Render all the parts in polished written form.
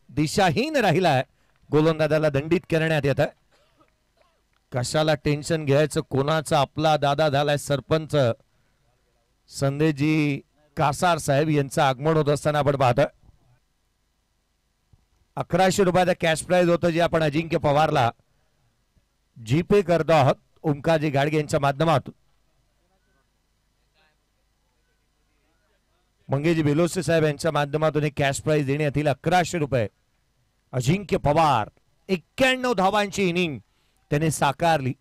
दिशाहीन राहिलाय, गोलंदाजाला दंडित करण्यात येत आहे. कशाला टेन्शन घ्यायचं, कोणाचा आपला दादा झालाय सरपंच संदेशजी कासार साहेब यांचं आगमन होत असताना आपण पाहतोय. 1100 रुपयाचा कॅश प्राइज होतं जे आपण अजिंक्य पवारला जीपे करतो आहोत ओमकारजी गाडगे यांच्या माध्यमातून. मंगेजी बेलोसे साहेब यांच्या माध्यमातून एक कॅश प्राइज देण्यात येईल 1100 रुपये. अजिंक्य पवार 91 धावांची इनिंग त्याने साकारली.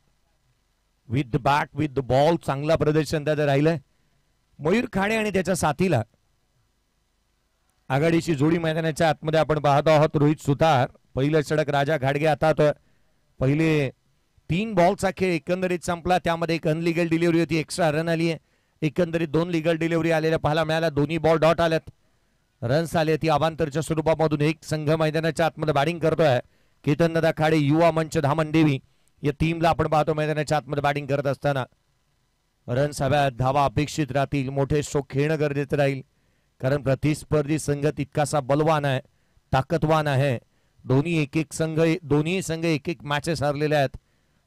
With the bat with the ball चांगला प्रदर्शन त्याचं राहिलंय. मयूर खाणे आणि त्याच्या साथीला आघाडीची जोडी मैदानाच्या आतमध्ये आपण पाहतो आहोत. रोहित सुतार, पहिलं षटक राजा घाडगे. आता पहिले 3 बॉलचा खेळ एकंदरीत संपला. त्यामध्ये एक अनलिगल डिलिव्हरी होती, एक्स्ट्रा रन आली आहे. एकंदरीत 2 लिगल डिलिव्हरी आलेल्या पाहायला मिळाल्या. दोन्ही बॉल डॉट आल्यात, रन्स आले. ती अवांतरच्या स्वरूपामधून एक संघ मैदानाच्या आतमध्ये बॅटिंग करतोय. केतन दादा खाडे, युवा मंच, धामन देवी या टीमला आपण पाहतो मैदानाच्या आतमध्ये बॅटिंग करत असताना. रन्स हव्यात, धावा अपेक्षित राहतील, मोठे स्ट्रोक खेळणं गरजेचं राहील कारण प्रतिस्पर्धी संघ तितकासा बलवान आहे, ताकदवान आहे. दोन्ही संघ एक एक मॅचेस हरलेले आहेत.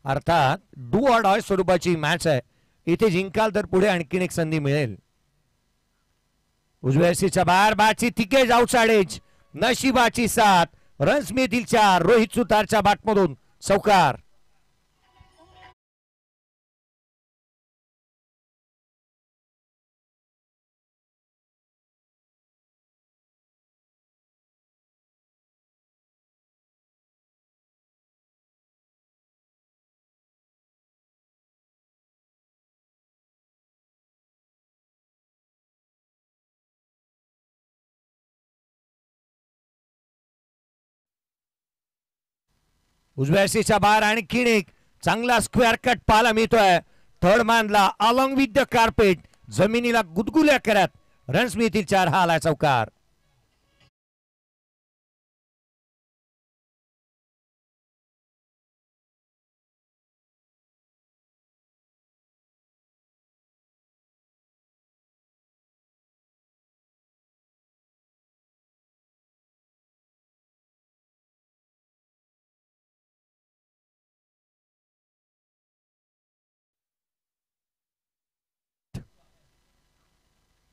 अर्थात डू ऑर डाय स्वरूपाची मॅच आहे. इथे जिंकाल तर पुढे आणखीन एक संधी मिळेल. उजव्या सीच्या बाहेर बॅटची तिकेज आउटसाइड, नशिबाची साथ, रन्स मिळतील 4. रोहित सुतारच्या बॅटमधून चौकार. उजव्या सीच्या बाहेर आणखीन एक चांगला स्क्वेअर कट पाहायला मिळतोय. थर्ड मॅनला अलॉंग विथ द कार्पेट जमिनीला गुदगुल्या करत रन्स मिळतील 4. हा आला चौकार.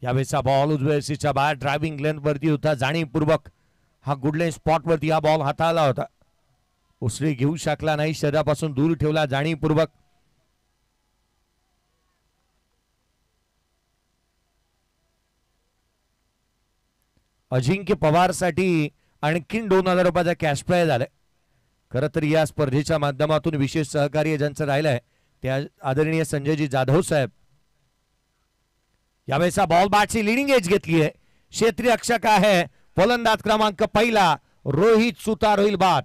यावेळेचा बॉल उजव्या सीच्या बाहेर ड्रायव्हिंग लेंथ वरती होता. जाणीवपूर्वक हा गुडलेन स्पॉट वरती हा बॉल हाताळला होता. उसळी घेऊ शकला नाही, शरीरापासून दूर ठेवला जाणीवपूर्वक. अजिंक्य पवार साठी आणखीन 2000 रुपयाचा कॅश प्राइज आलाय. खरं तर या स्पर्धेच्या माध्यमातून विशेष सहकार्य ज्यांचं राहिलंय त्या आदरणीय संजयजी जाधव साहेब. यावेळेचा बॉल बॅटची लिडिंग एज घेतली आहे. क्षेत्रीय रक्षक आहे फलंदाज क्रमांक 1 रोहित सुतार होईल बाद.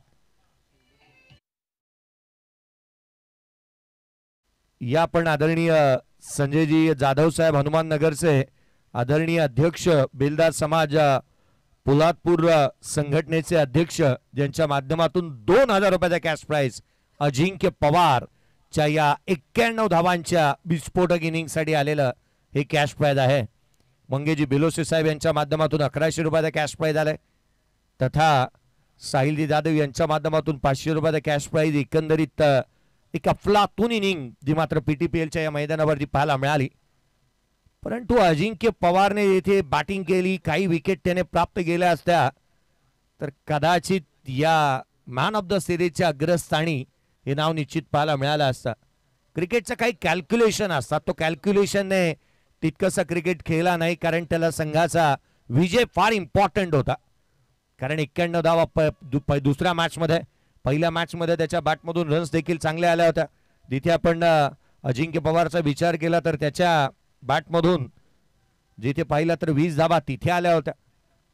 या पण आदरणीय संजयजी जाधव साहेब हनुमान नगरचे आदरणीय अध्यक्ष बेलदार समाज पोलादपूर संघटनेचे अध्यक्ष ज्यांच्या माध्यमातून 2000 रुपयाचा कॅश प्राइज अजिंक्य पवार च्या या 91 धावांच्या विस्फोटक इनिंग साठी आलेलं हे कॅश प्राइज आहे. मंगेजी बेलोसे साहेब यांच्या माध्यमातून 1100 रुपयाचा कॅश प्राइज आलाय. तथा साहिलजी जाधव यांच्या माध्यमातून 500 रुपयाचा कॅश प्राइज. एकंदरीत एक अफलातून इनिंग जी मात्र पीटीपीएलच्या या मैदानावरती पाहायला मिळाली. परंतु अजिंक्य पवारने येथे बॅटिंग केली, काही विकेट त्याने प्राप्त केल्या असत्या तर कदाचित या मॅन ऑफ द सिरीजच्या अग्रस्थानी हे नाव निश्चित पाहायला मिळालं असतं. क्रिकेटचं काही कॅल्क्युलेशन असतात, तो कॅल्क्युलेशनने तितकंसं क्रिकेट खेळला नाही कारण त्याला संघाचा विजय फार इम्पॉर्टंट होता. कारण 91 धावा दुसऱ्या मॅचमध्ये, पहिल्या मॅचमध्ये त्याच्या बॅटमधून रन्स देखील चांगले आल्या होत्या. जिथे आपण अजिंक्य पवारचा विचार केला तर त्याच्या बॅटमधून जिथे पाहिलं तर 20 धावा तिथे आल्या होत्या.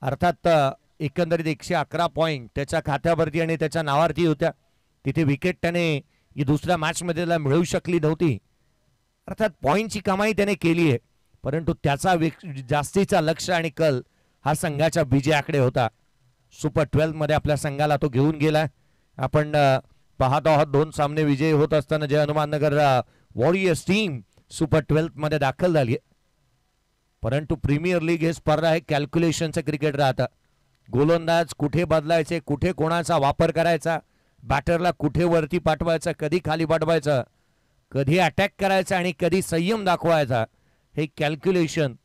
अर्थात एकंदरीत 111 पॉईंट त्याच्या खात्यावरती आणि त्याच्या नावावरती होत्या. तिथे विकेट त्याने ही दुसऱ्या मॅचमध्ये त्याला मिळू शकली नव्हती. अर्थात पॉईंटची कमाई त्याने केली आहे, परंतु त्याचा जास्तीचा लक्ष आणि कल हा संघाच्या विजयाकडे होता. सुपर 12 मध्ये आपल्या संघाला तो घेऊन गेला. आपण पाहतो आहोत 2 सामने विजयी होत असताना जय हनुमाननगर वॉरियर्स टीम सुपर 12 मध्ये दाखल झाली आहे. परंतु प्रीमियर लीग हे स्पर्धा आहे, कॅल्क्युलेशनचं क्रिकेट राहतं. गोलंदाज कुठे बदलायचे, कुठे कोणाचा वापर करायचा, बॅटरला कुठे वरती पाठवायचा, कधी खाली पाठवायचं, कधी अटॅक करायचा आणि कधी संयम दाखवायचा, हे कॅल्क्युलेशन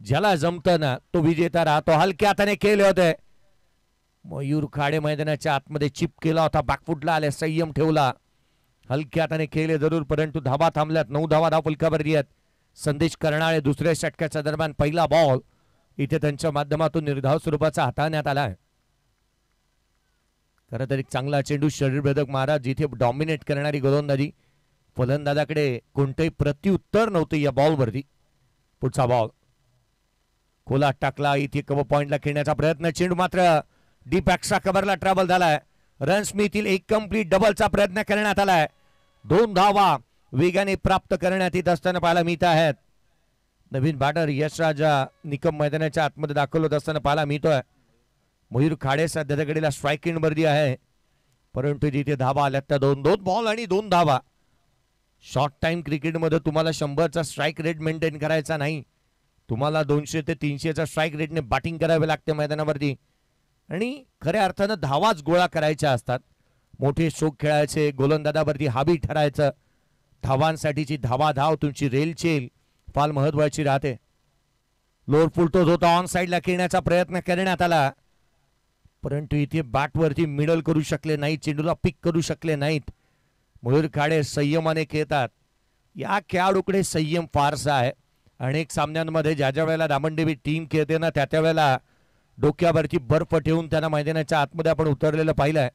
ज्याला जमतं ना तो विजेता राहतो. हलक्या हाताने केले होते. मयूर खाडे मैदानाच्या आतमध्ये चिप केला होता, बॅकफुटला आले, संयम ठेवला, हलक्या हाताने खेळले जरूर, परंतु धाबा थांबल्यात. 9 धावा फलकावरती आहेत. संदेश करणारे दुसऱ्या षटकाच्या दरम्यान पहिला बॉल इथे त्यांच्या माध्यमातून निर्धाव स्वरूपाचा हाताळण्यात आला आहे. खरं तर एक चांगला चेंडू शरीरभेदक महाराज जिथे डॉमिनेट करणारी गोलंदाजी, फलंदाजाकडे कोणतेही प्रत्युत्तर नव्हते या बॉलवरती. पुढचा बॉल खोला टाकला, इथे कव्हर पॉइंटला खेळण्याचा प्रयत्न, चेंडू मात्र डीप एक्स्ट्रा कव्हरला ट्रॅव्हल झालाय. रन्स मिळतील, एक कंप्लीट डबलचा प्रयत्न करण्यात आलाय. 2 धावा वेगाने प्राप्त करण्यात येत असताना पाहायला मिळत आहेत. नवीन बॅटर यशराजा निकम मैदानाच्या आतमध्ये दाखल होत असताना पाहायला मिळतोय. मयूर खाडे सध्या त्याकडे स्ट्राईक इन वरती आहे, परंतु जिथे धावा आल्यात त्या 2 बॉल आणि 2 धावा. शॉर्ट टाइम क्रिकेटमध्ये तुम्हाला 100चा स्ट्राईक रेट मेंटेन करायचा नाही, तुम्हाला 200 ते 300चा स्ट्राईक रेटने बॅटिंग करावे लागते मैदानावरती आणि खऱ्या अर्थानं धावाच गोळा करायच्या असतात. मोठे स्ट्रोक खेळायचे, गोलंदाजावरती हावी ठरायचं, धावांसाठीची धावाधाव तुमची रेलचेल फार महत्वाची राहते. लोअर फुल टोज होता, ऑन साईडला खेळण्याचा प्रयत्न करण्यात आला, परंतु इथे बॅटवरती मिडल करू शकले नाहीत, चेंडूला पिक करू शकले नाहीत. मयूर खाडे संयमाने खेळतात. या खेळाडूकडे संयम फारसा आहे. अनेक सामन्यांमध्ये ज्या ज्या वेळेला दामनदेवी टीम खेळते ना, त्या वेळेला डोक्यावरती बर्फ ठेवून त्यांना मैदानाच्या आतमध्ये आपण उतरलेलं पाहिलंय,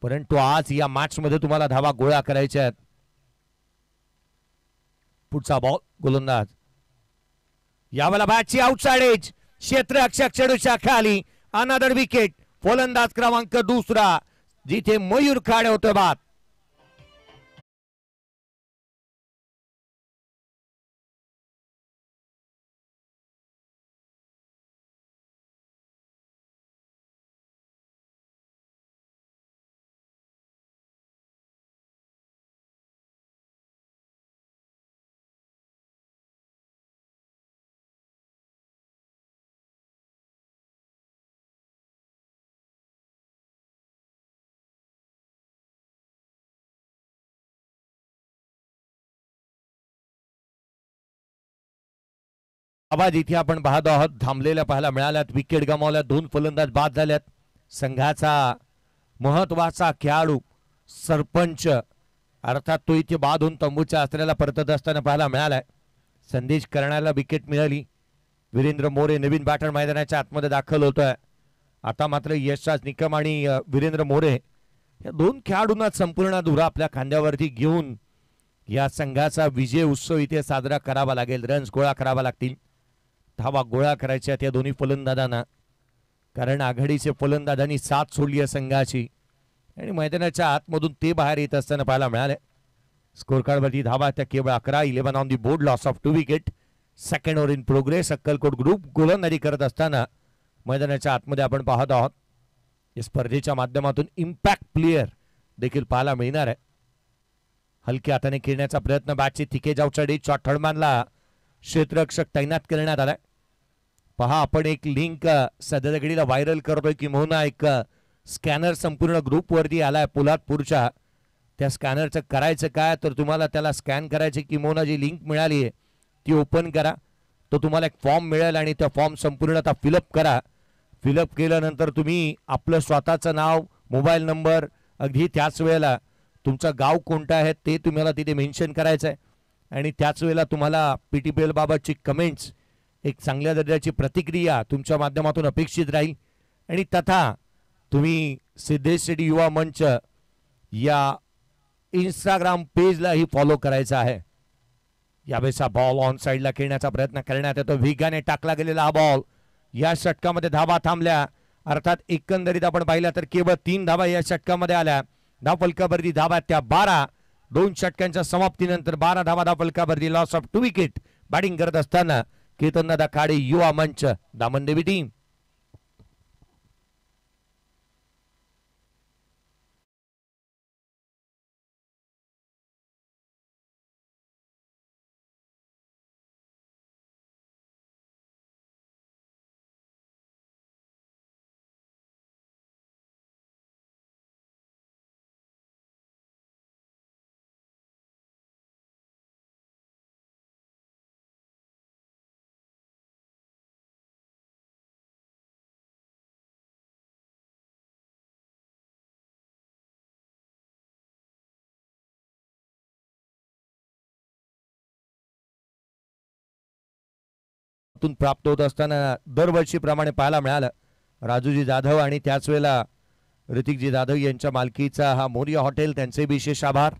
परंतु आज या मॅच मध्ये तुम्हाला धावा गोळा करायच्या आहेत. पुढचा बॉल गोलंदाज, यावेळेला बॅटची आउटसाइड एज, क्षेत्र अक्षक चेडूच्या खाली, अनदर विकेट. फलंदाज क्रमांक 2 जिथे मयूर खाडे होते बाद. आवाज इथे आपण पाहतो आहोत, थांबलेल्या पाहायला मिळाल्यात, विकेट गमावल्या, 2 फलंदाज बाद झाल्यात. संघाचा महत्वाचा खेळाडू सरपंच अर्थात तो इथे बाद होऊन तंबूच्या आसऱ्याला परतत असताना पाहायला मिळालाय. संदेश करण्याला विकेट मिळाली. वीरेंद्र मोरे नवीन बॅटर मैदानाच्या आतमध्ये दाखल होतोय. आता मात्र यशराज निकम आणि वीरेंद्र मोरे या 2 खेळाडूंना संपूर्ण धुरा आपल्या खांद्यावरती घेऊन या संघाचा विजय उत्सव इथे साजरा करावा लागेल. रन्स गोळा करावा लागतील, धावा गोळा करायच्या त्या दोन्ही फलंदाजांना, कारण आघाडीचे फलंदाजांनी साथ सोडली आहे संघाची आणि मैदानाच्या आतमधून ते बाहेर येत असताना पाहायला मिळाले. स्कोर कार्डवरती धावा त्या केवळ 11. 11 on the board, loss of 2 wicket. Second over in progress. Akkalkot group गोलंदाजी करत असताना मैदानाच्या आतमध्ये आपण पाहत आहोत. या स्पर्धेच्या माध्यमातून इम्पॅक्ट प्लेयर देखील पाहायला मिळणार आहे. हलक्या हाताने खेळण्याचा प्रयत्न, बॅटची थिकेज आउटसाइड शॉट थर्डमॅनला क्षेत्ररक्षक तैनात करण्यात आलाय. पहा आपण एक लिंक सध्या घडीला व्हायरल करतोय की मोहना एक स्कॅनर संपूर्ण ग्रुपवरती आलाय पोलादपूरच्या. त्या स्कॅनरचं करायचं काय तर तुम्हाला त्याला स्कॅन करायचे की मोहना जी लिंक मिळाली आहे ती ओपन करा, तो तुम्हाला एक फॉर्म मिळेल आणि त्या फॉर्म संपूर्णतः फिलअप करा. फिलअप केल्यानंतर तुम्ही आपलं स्वतःचं नाव, मोबाईल नंबर, अगदी त्याच वेळेला तुमचं गाव कोणतं आहे ते तुम्हाला तिथे मेन्शन करायचं आहे आणि त्याच वेळेला तुम्हाला PTPL बाबतची कमेंट्स, एक चांगल्या दर्जाची प्रतिक्रिया तुमच्या माध्यमातून अपेक्षित राहील आणि तथा तुम्ही सिद्धेश शेट्टी युवा मंच या इंस्टाग्राम पेजलाही फॉलो करायचा आहे. यावेळेस बॉल ऑन साइडला खेळण्याचा प्रयत्न करण्यात येतो, वेगाने टाकला गेलेला हा बॉल. या षटकामध्ये धावा थांबल्या, अर्थात एकंदरीत आपण पाहिलं तर केवळ 3 धावा या षटकामध्ये आल्या. धावफलकावरती धावा त्या 12. 2 षटकांच्या समाप्तीनंतर 12 धावा धावफलकावरती, लॉस ऑफ 2 विकेट. बॅटिंग करत असताना केतन दादा खाडे युवा मंच दामनदेवी टीम. प्राप्त होत असताना दरवर्षीप्रमाणे पाहायला मिळालं. राजूजी जाधव आणि त्याच वेळेला ऋतिकजी जाधव यांच्या मालकीचा हा मोरिया हॉटेल, त्यांचे विशेष आभार.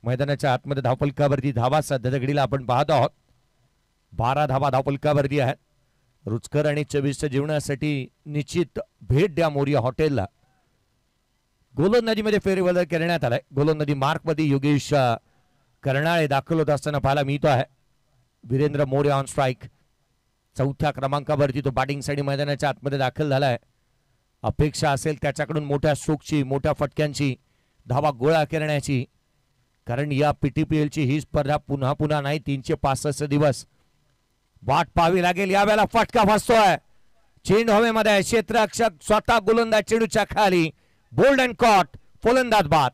मैदानाच्या आतमध्ये धावफलकावरती धावा सध्या घडीला आपण पाहत आहोत. 12 धावा धावफलकावरती आहेत. रुचकर आणि चविष्ट जेवणासाठी निश्चित भेट द्या मोरिया हॉटेलला. गोलंदाजीमध्ये फेरबदल करण्यात आलाय. गोलंदाजी मार्कमध्ये योगेश कर्नाळे दाखल होत असताना पाहायला मिळतो आहे. Virendra More on strike. 4थ्या क्रमांकावरती तो बॅटिंगसाठी मैदानाच्या आतमध्ये दाखल झालाय. अपेक्षा असेल त्याच्याकडून मोठ्या स्ट्रोकची, मोठ्या फटक्यांची, धावा गोळा करण्याची, कारण या PTPLची ही स्पर्धा पुन्हा पुन्हा नाही, 365 दिवस वाट पाहावी लागेल. यावेळेला फटका फसतोय. चेंडू हवेमध्ये, क्षेत्ररक्षक स्वतः गोलंदाज चेंडूच्या खाली. बोल्ड अँड कॉट, फलंदाज बाद.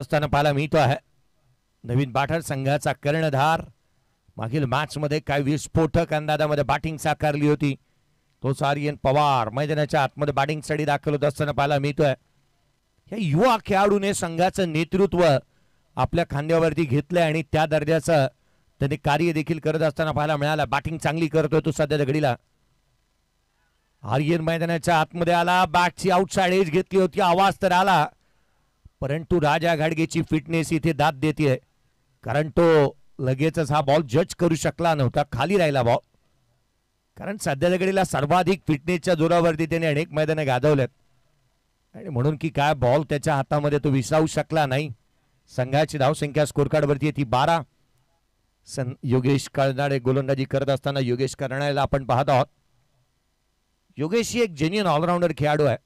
असताना पाहायला मिळतो आहे. नवीन बाठर संघाचा कर्णधार मागील मॅच मध्ये काय विस्फोटक अंदाजामध्ये बॅटिंग साकारली होती, तोच आर्यन पवार मैदानाच्या आतमध्ये बॅटिंगसाठी दाखल होत असताना पाहायला मिळतोय. या युवा खेळाडूने संघाचं नेतृत्व आपल्या खांद्यावरती घेतलंय आणि त्या दर्जाचं त्याने कार्य देखील करत असताना पाहायला मिळाला. बॅटिंग चांगली करतोय तो सध्या घडीला. आर्यन मैदानाच्या आतमध्ये आला, बॅटची आउटसाइड एज घेतली होती, आवाज तर आला, परंतु राजा घाडगेची फिटनेस इथे दाद देते, कारण तो लगेचच हा बॉल जज करू शकला नव्हता. खाली राहिला बॉल, कारण सध्याच्या घडीला सर्वाधिक फिटनेसच्या जोरावरती त्याने अनेक मैदाने गाजवलेत आणि म्हणून की काय बॉल त्याच्या हातामध्ये तो विसरावू शकला नाही. संघाची धावसंख्या स्कोर कार्डवरती आहे ती 12. योगेश कर्नाळे गोलंदाजी करत असताना योगेश कर्नाळेला आपण पाहत आहोत. योगेश ही एक जेन्युइन ऑलराऊंडर खेळाडू आहे.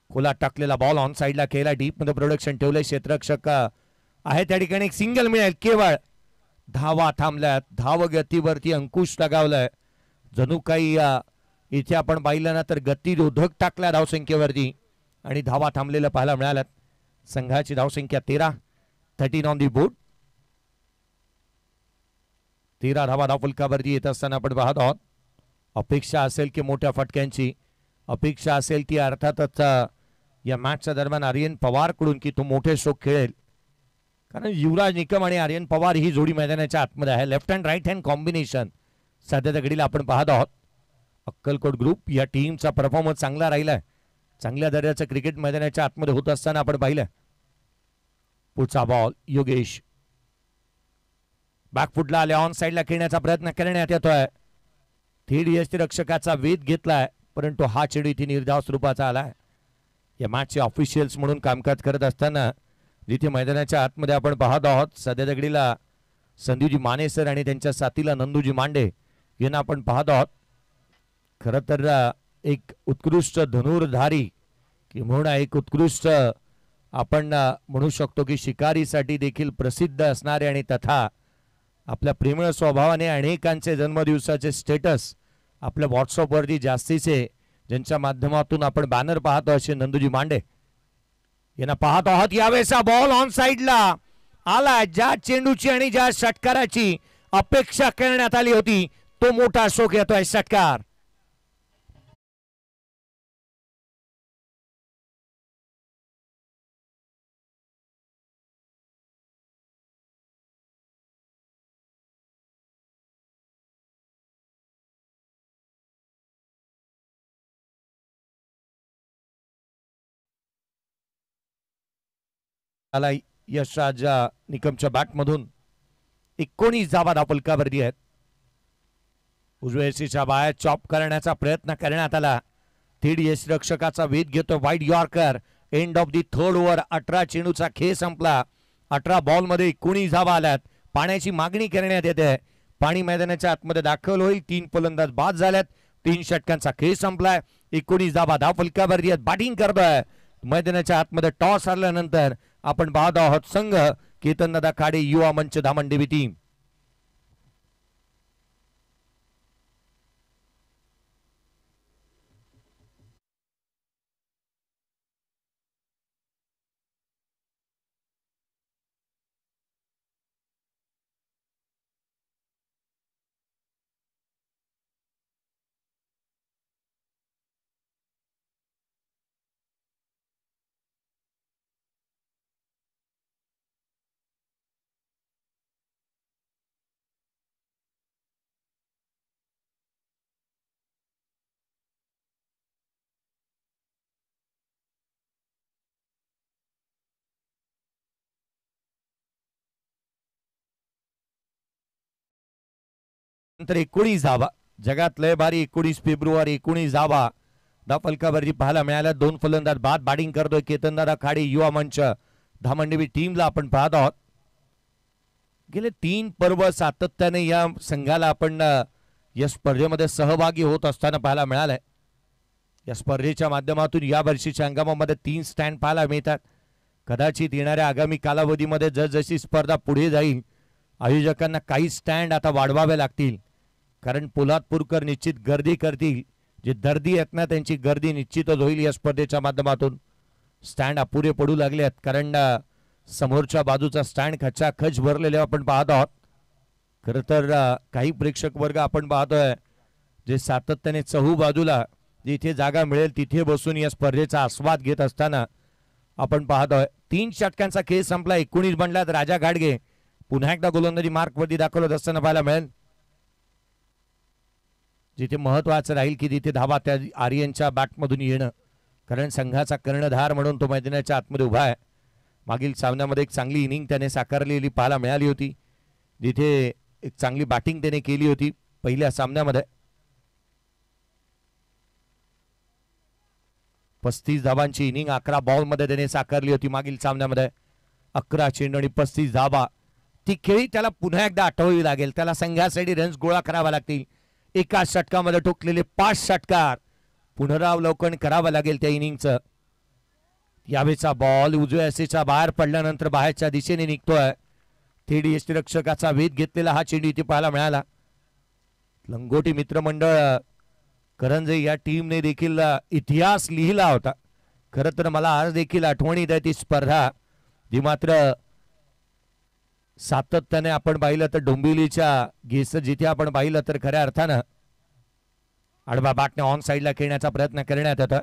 खोला टाकलेला बॉल ऑन साइडला केला, डीप मध्ये प्रोडक्शन ठेवलंय. क्षेत्ररक्षक आहे त्या ठिकाणी एक सिंगल मिळेल. केवळ धावा थांबल्यात, धाव गतीवरती अंकुश लगावलाय. जणू काही इथे आपण पाहिलं ना तर गती रोधक टाकल्या धावसंख्येवरती आणि धावा थांबलेल्या पाहायला मिळाल्यात. संघाची धावसंख्या 13, 13 ऑन दी बोर्ड. 13 धावा धावफलकावरती येत असताना आपण पाहत आहोत. अपेक्षा असेल की मोठ्या फटक्यांची, अपेक्षा असेल ती अर्थातच या मॅचच्या दरम्यान आर्यन पवार कडून की तो मोठे स्ट्रोक खेळेल, कारण युवराज निकम आणि आर्यन पवार ही जोडी मैदानाच्या आतमध्ये आहे. Left hand right hand combination सध्याच्या घडीला आपण पाहत आहोत. अक्कलकोट ग्रुप या टीमचा परफॉर्मन्स चांगला राहिलाय. चांगल्या दर्जाचं क्रिकेट मैदानाच्या आतमध्ये होत असताना आपण पाहिलं. पुढचा बॉल योगेश बॅकफुटला आले, ऑन साइडला खेळण्याचा प्रयत्न करण्यात येतोय. थेट यष्टिरक्षकाचा वेध घेतलाय, परंतु हा चेंडू इथे निर्धाव स्वरूपाचा आलाय. या मॅचचे ऑफिशियल्स म्हणून कामकाज करत असताना जिथे मैदानाच्या आतमध्ये आपण पाहत आहोत सध्याच्या घडीला संदीपजी माने सर आणि त्यांच्या साथीला नंदूजी मांडे यांना आपण पाहत आहोत. खरं तर एक उत्कृष्ट धनुर्धारी किंवा एक उत्कृष्ट आपण म्हणू शकतो की शिकारीसाठी देखील प्रसिद्ध असणारे आणि तथा आपल्या प्रेमळ स्वभावाने अनेकांचे जन्मदिवसाचे स्टेटस आपल्या व्हॉट्सअपवरती जास्तीचे ज्यांच्या माध्यमातून आपण बॅनर पाहतो असे नंदूजी मांडे यांना पाहत आहोत. यावेळेचा बॉल ऑन साइडला आला. ज्या चेंडूची आणि ज्या षटकाराची अपेक्षा करण्यात आली होती तो मोठा शोक येतोय. षटकार यशराज निकमच्या बॅटमधून 19 धावा धावफलकावरती आहेत. उजव्या बाहेर चॉप करण्याचा प्रयत्न करण्यात आला. थेट यष्टिरक्षकाचा वेध घेतो wide yorker. End of the third over. 18 चेंडूचा खेळ संपला. 18 बॉल मध्ये 19 धावा आल्यात. पाण्याची मागणी करण्यात येते. पाणी मैदानाच्या आतमध्ये दाखल होईल. 3 फलंदाज बाद झाल्यात. 3 षटकांचा खेळ संपलाय. 19 धावा धाव फलकावरती आहेत. बॅटिंग करतोय मैदानाच्या आतमध्ये. टॉस हरल्यानंतर आपण पाहत आहोत संघ केतनदादा खाडे युवा मंच धामणदेवी टीम. नंतर 19 धावा. जगात लय भारी 19 फेब्रुवारी 19 धावा धाव फलकावरती पाहायला मिळाल्या. 2 फलंदाज बाद. बॅटिंग करतोय केतनदादा खाडे युवा मंच धामणदेवी टीमला आपण पाहत आहोत. गेले 3 पर्व सातत्याने या संघाला आपण या स्पर्धेमध्ये सहभागी होत असताना पाहायला मिळालंय. या स्पर्धेच्या माध्यमातून या वर्षीच्या हंगामामध्ये 3 स्टँड पाहायला मिळतात. कदाचित येणाऱ्या आगामी कालावधीमध्ये जसजशी स्पर्धा पुढे जाईल आयोजकांना काही स्टँड आता वाढवावे लागतील. कारण पोलादपूरकर निश्चित गर्दी करतील. जे दर्दी आहेत ना त्यांची गर्दी निश्चितच होईल. या स्पर्धेच्या माध्यमातून स्टँड अपुरे पडू लागले आहेत. कारण समोरच्या बाजूचा स्टँड खचाखच भरलेले आपण पाहत आहोत. खरं तर काही प्रेक्षक वर्ग आपण पाहतोय जे सातत्याने चहू बाजूला जिथे जागा मिळेल तिथे बसून या स्पर्धेचा आस्वाद घेत असताना आपण पाहतोय. 3 षटकांचा खेळ संपला. 19 बनल्यात. राजा घाडगे पुन्हा एकदा गोलंदाजी मार्कवरती दाखल होत असताना पाहायला मिळेल. जिथे महत्वाचं राहील की तिथे धावा त्या आर्यनच्या बॅटमधून येणं. कारण संघाचा कर्णधार म्हणून तो मैदानाच्या आतमध्ये उभा आहे. मागील सामन्यामध्ये एक चांगली इनिंग त्याने साकारलेली पाहायला मिळाली होती. जिथे एक चांगली बॅटिंग त्याने केली होती पहिल्या सामन्यामध्ये. 35 धावांची इनिंग 11 बॉलमध्ये त्याने साकारली होती मागील सामन्यामध्ये. 11 चेंडू आणि 35 धावा. ती खेळी त्याला पुन्हा एकदा आठवावी लागेल. त्याला संघासाठी रन्स गोळा करावा लागतील. एका षटकामध्ये ठोकलेले 5 षटकार पुनरावलोकन करावं लागेल त्या इनिंगचं. यावेळेचा बॉल उजव्या एसेच्या बाहेर पडल्यानंतर बाहेरच्या दिशेने निघतोय. थेट यष्टीरक्षकाचा वेध घेतलेला हा चेंडू इथे पाहायला मिळाला. लंगोटी मित्रमंडळ करंजे या टीमने देखील इतिहास लिहिला होता. खरं तर मला आज देखील आठवणीत आहे ती स्पर्धा जी मात्र सातत्याने आपण पाहिलं तर डोंबिवलीच्या घेस जिथे आपण पाहिलं तर खऱ्या अर्थानं आडवा बॅटने ऑन साईडला खेळण्याचा प्रयत्न करण्यात होता.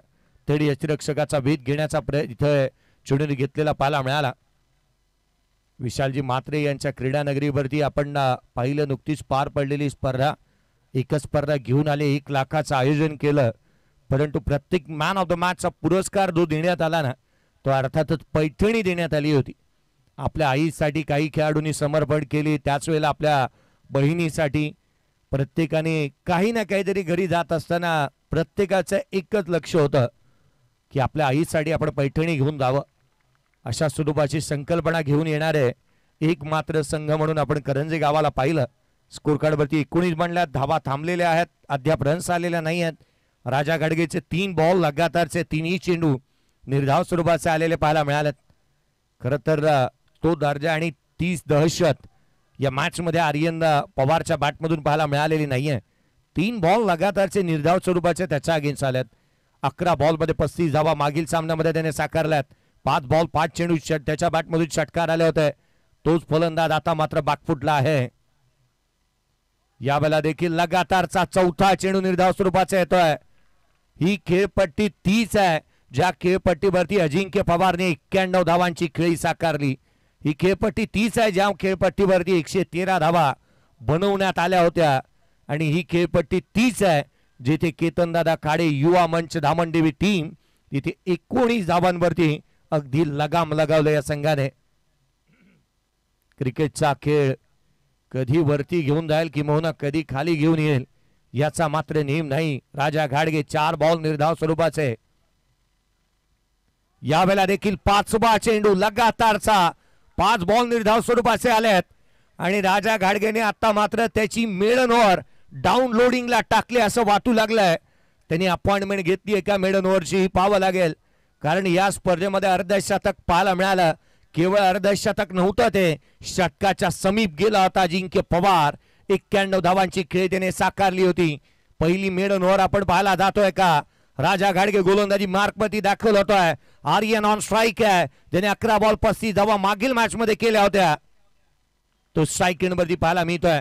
थेट यष्टीरक्षकाचा वेध घेण्याचा इथे चेंडू घेतलेला पाहायला मिळाला. विशालजी मात्रे यांच्या क्रीडा नगरीवरती आपण पाहिलं नुकतीच पार पडलेली स्पर्धा. एकच स्पर्धा घेऊन आले. 1 लाखाचं आयोजन केलं. परंतु प्रत्येक मॅन ऑफ द मॅचचा पुरस्कार जो देण्यात आला ना तो अर्थातच पैठणी देण्यात आली होती. आपल्या आईसाठी काही खेळाडूंनी समर्पण केले. त्याच वेळेला आपल्या बहिणीसाठी प्रत्येकाने काही ना काहीतरी घरी जात असताना प्रत्येकाचं एकच लक्ष होतं की आपल्या आईसाठी आपण पैठणी घेऊन जावं. अशा स्वरूपाची संकल्पना घेऊन येणारे एक मात्र संघ म्हणून आपण करंजे गावाला पाहिलं. स्कोर कार्डवरती 19 बनल्यात. धावा थांबलेल्या आहेत. अद्याप रन्स आलेल्या नाही आहेत. राजा घाडगेचे 3 बॉल लगातारचे 3ही चेंडू निर्धाव स्वरूपाचे आलेले पाहायला मिळालेत. खरं तर तो दर्जा आणि 30 दहशत या मॅच मध्ये आर्यन पवारच्या बॅटमधून पाहायला मिळालेली नाहीये. 3 बॉल लगातारचे निर्धाव स्वरूपाचे त्याच्या अगेन्स्ट आल्यात. 11 बॉलमध्ये 35 धावा मागील सामन्यामध्ये त्याने साकारल्यात. 5 बॉल 5 चेंडू त्याच्या बॅटमधून षटकार आले होते. तोच फलंदाज आता मात्र बागफुटला आहे. यावेळेला देखील लगातारचा 4था चेंडू निर्धाव स्वरूपाचा येतोय. ही खेळपट्टी 30 आहे ज्या खेळपट्टीवरती अजिंक्य पवारने 91 धावांची खेळी साकारली. ही खेळपट्टी 30 आहे ज्या खेळपट्टीवरती 113 धावा बनवण्यात आल्या होत्या. आणि ही खेळपट्टी 30 आहे जिथे केतनदादा खाडे युवा मंच धामणदेवी टीम तिथे 19 धावांवरती अगदी लगाम लगावलं या संघाने. क्रिकेटचा खेळ कधी वरती घेऊन जाईल किंवा कधी खाली घेऊन येईल याचा मात्र नेम नाही. राजा घाडगे 4 बॉल निर्धाव स्वरूपाचे. यावेळेला देखील 5वा चेंडू लगातारचा 5 बॉल निर्धाव स्वरूपाचे आलेत. आणि राजा घाडगेने आता मात्र त्याची मेडन ओव्हर डाऊनलोडिंगला टाकले असं वाटू लागलंय. त्यांनी अपॉइंटमेंट घेतली एका मेडन ओव्हरची ही पाहावं लागेल, कारण या स्पर्धेमध्ये अर्धशतक पाहायला मिळालं. केवळ अर्धशतक नव्हतं, ते षटकाच्या समीप गेला होता अजिंक्य पवार. 91 धावांची खेळी त्याने साकारली होती. पहिली मेडन ओव्हर आपण पाहायला जातोय का? राजा घाडगे गोलंदाजी मार्कवरती दाखल होतोय. आर्यन ऑन स्ट्राईक आहे, त्याने 11 बॉल 35 धावा मागील मॅच मध्ये केल्या होत्या. तो स्ट्राईक एंडवरती पाहायला मिळतोय.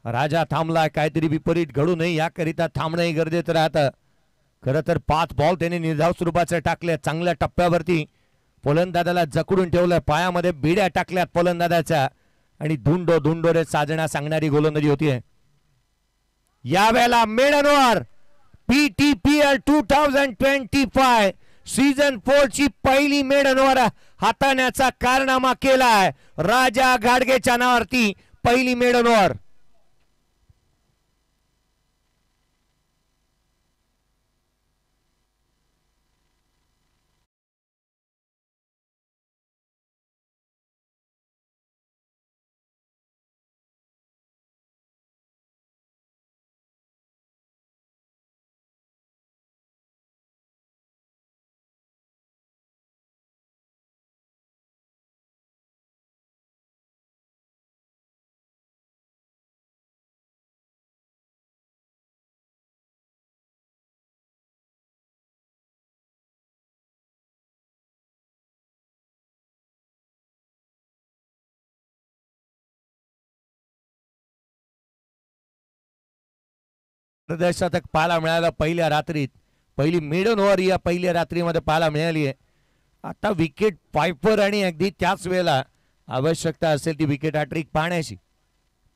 राजा थांबला, काहीतरी विपरीत घडू नये याकरिता थांबणंही गरजेचं राहतं. खरं तर 5 बॉल त्याने निर्धाव स्वरूपाचे टाकले. चांगल्या टप्प्यावरती फलंदाजाला जकडून ठेवलं, पायामध्ये बिड्या टाकल्यात फलंदाजाच्या आणि धुंडो धुंडो रे साजना सांगणारी गोलंदाजी होतीये. यावेळेला मेडन ओव्हर PTPL 2025 सीझन 4 ची पहिली मेडन ओव्हर हाताळण्याचा कारनामा केलाय राजा घाडगेच्या नावावरती. पहिली मेडन ओव्हर. अर्धशतक पाहायला मिळालं पहिल्या रात्रीत. पहिली मेडन ओव्हर या पहिल्या रात्रीमध्ये पाहायला मिळाली आहे. आता विकेट पायपर आणि अगदी त्याच वेळेला आवश्यकता असेल ती विकेट हॅट्रिक पाहण्याची.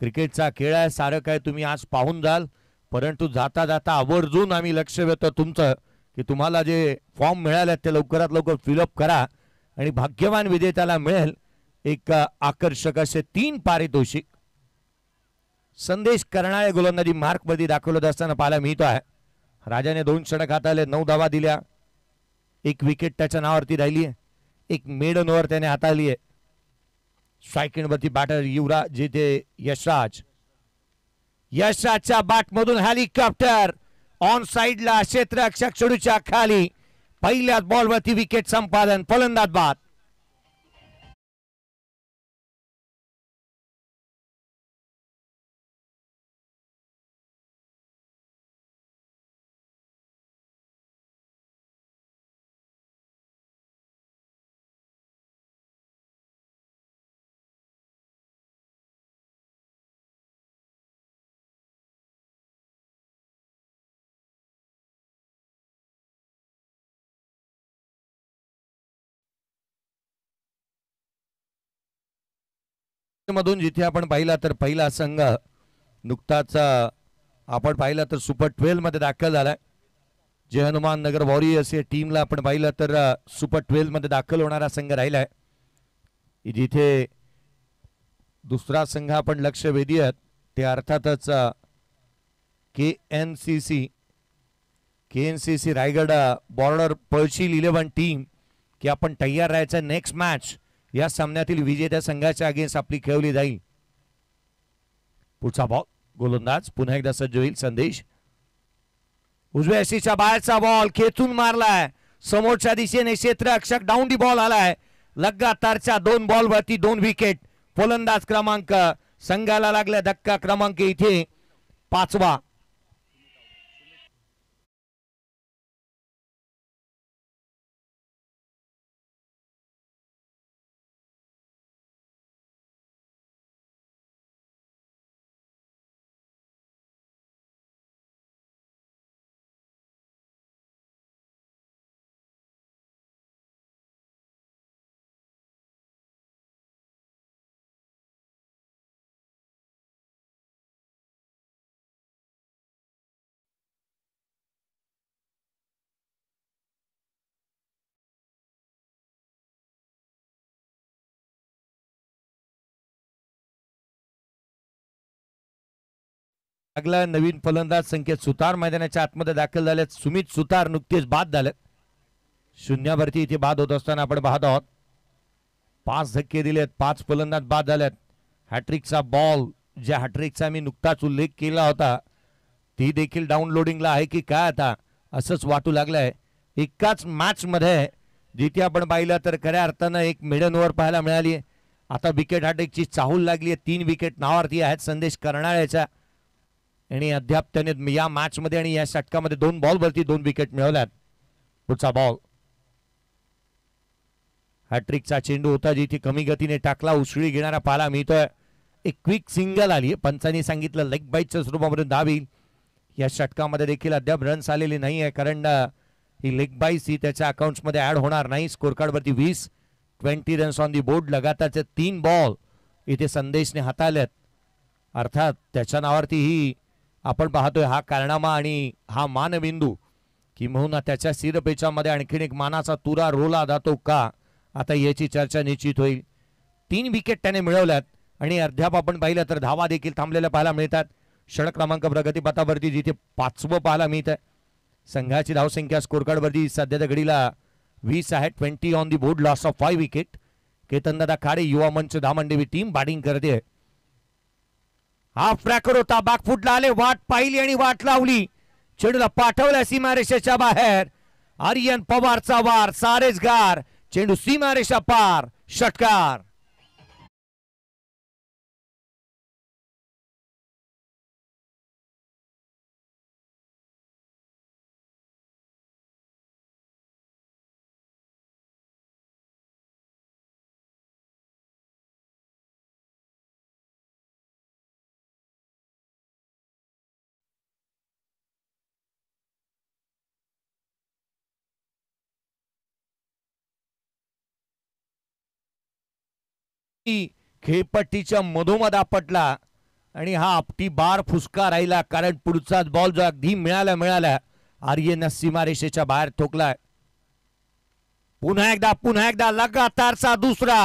क्रिकेटचा खेळ आहे, सारं काय तुम्ही आज पाहून जाल, परंतु जाता जाता आवर्जून आम्ही लक्ष देतो तुमचं की तुम्हाला जे फॉर्म मिळाले ते लवकरात लवकर फिलअप करा आणि भाग्यवान विजेत्याला मिळेल एक आकर्षक असे 3 पारितोषिक. संदेश करणारे गोलंदाजी मार्क मध्ये दाखवत असताना पाहायला मिळतो आहे. राजाने 2 षटक हाताळले, 9 धावा दिल्या, 1 विकेट त्याच्या नावावरती राहिली आहे. 1 मेडन ओव्हर त्याने हाताळली आहे. स्ट्राईक एंडवरती बॅटर युवराज जिथे यशराज. यशराजच्या बॅटमधून हेलिकॉप्टर ऑन साइडला क्षेत्ररक्षक चढूच्या खाली. पहिल्याच बॉलवरती विकेट संपादन. फलंदाज बाद. मधून जिथे आपण पाहिला तर पहिला संघ नुकताच आपण पाहिला तर सुपर 12 मध्ये दाखल झालाय. जे हनुमान नगर वॉरियर्स या टीमला आपण पाहिलं तर सुपर 12 मध्ये दाखल होणारा संघ राहिलाय. जिथे दुसरा संघ आपण लक्ष वेधी आहेत ते अर्थातच KNCC रायगड बॉर्डर पळशील 11 टीम की आपण तयार राहायचं. नेक्स्ट मॅच या सामन्यातील विजेत्या संघाच्या अगेन्स्ट आपली खेळवली जाईल. पुढचा बॉल गोलंदाज पुन्हा एकदा सज्ज होईल. संदेश उजव्या हस्तीच्या बाहेरचा बॉल खेचून मारलाय. समोरच्या दिशेने क्षेत्ररक्षक डाऊन दी बॉल आलाय. लगातारच्या 2 बॉलवरती 2 विकेट. फलंदाज क्रमांक संघाला लागला धक्का क्रमांक इथे 5वा. लागला नवीन फलंदाज संकेत सुतार मैदानाच्या आतमध्ये दाखल झालेत. सुमित सुतार नुकतेच बाद झाले. शून्यावरती इथे बाद होत असताना आपण पाहत आहोत. 5 धक्के दिलेत, 5 फलंदाज बाद झालेत. हॅट्रिकचा बॉल, ज्या हॅट्रिकचा मी नुकताच उल्लेख केला होता ती देखील डाउनलोडिंगला आहे की काय आता असंच वाटू लागलंय. एकाच मॅच मध्ये जिथे आपण पाहिलं तर खऱ्या अर्थानं एक मिडन ओव्हर पाहायला मिळाली. आता विकेट हॅट्रिकची चाहूल लागली आहे. 3 विकेट नावावरती आहेत संदेश करणाऱ्याच्या आणि अद्याप त्याने या मॅच मध्ये आणि या षटकामध्ये 2 बॉलवरती 2 विकेट मिळवल्यात. पुढचा बॉल, हॅट्रिकचा चेंडू होता जिथे कमी गतीने टाकला, उसळी घेणारा पाहायला मिळतोय. एक क्विक सिंगल आली. पंचांनी सांगितलं लेग बाईटच्या स्वरूपामध्ये धाव येईल. या षटकामध्ये देखील अद्याप रन्स आलेले नाही आहे कारण ही लेग बाईस ही त्याच्या अकाउंट्समध्ये ऍड होणार नाही. स्कोर कार्डवरती 20 रन्स ऑन दी बोर्ड. लगातारचे 3 बॉल इथे संदेशने हाताळलेत. अर्थात त्याच्या नावावरती ही आपण पाहतोय हा कारनामा आणि हा मानबिंदू किंबहुना त्याच्या शिरपेचामध्ये आणखीन एक मानाचा तुरा रोला जातो का, आता याची चर्चा निश्चित होईल. 3 विकेट त्याने मिळवल्यात आणि अद्याप आपण पाहिलं तर धावा देखील थांबलेल्या पाहायला मिळतात. षटक क्रमांक प्रगतीपथावरती जिथे 5वं पाहायला मिळत आहे. संघाची धावसंख्या स्कोर कार्डवरती सध्याच्या घडीला 20 आहे. 20 on the board. Loss of 5 wicket. केतनदादा खाडे युवा मंच धामंडेवी टीम बॅटिंग करते. हाफ ट्रॅकर होता, बॅकफुटला आले, वाट पाहिली आणि वाट लावली, चेंडूला पाठवल्या सीमारेषेच्या बाहेर. आर्यन पवारचा वार, सारेजगार, चेंडू सीमारेषा पार, षटकार. खेळपट्टीच्या मधोमध आपटला आणि हा आपटी बार फुसका राहिला कारण पुढचाच बॉल जो अगदी मिळाला आर्यन सीमारेषेच्या बाहेर ठोकलाय. पुन्हा एकदा लगातारचा दुसरा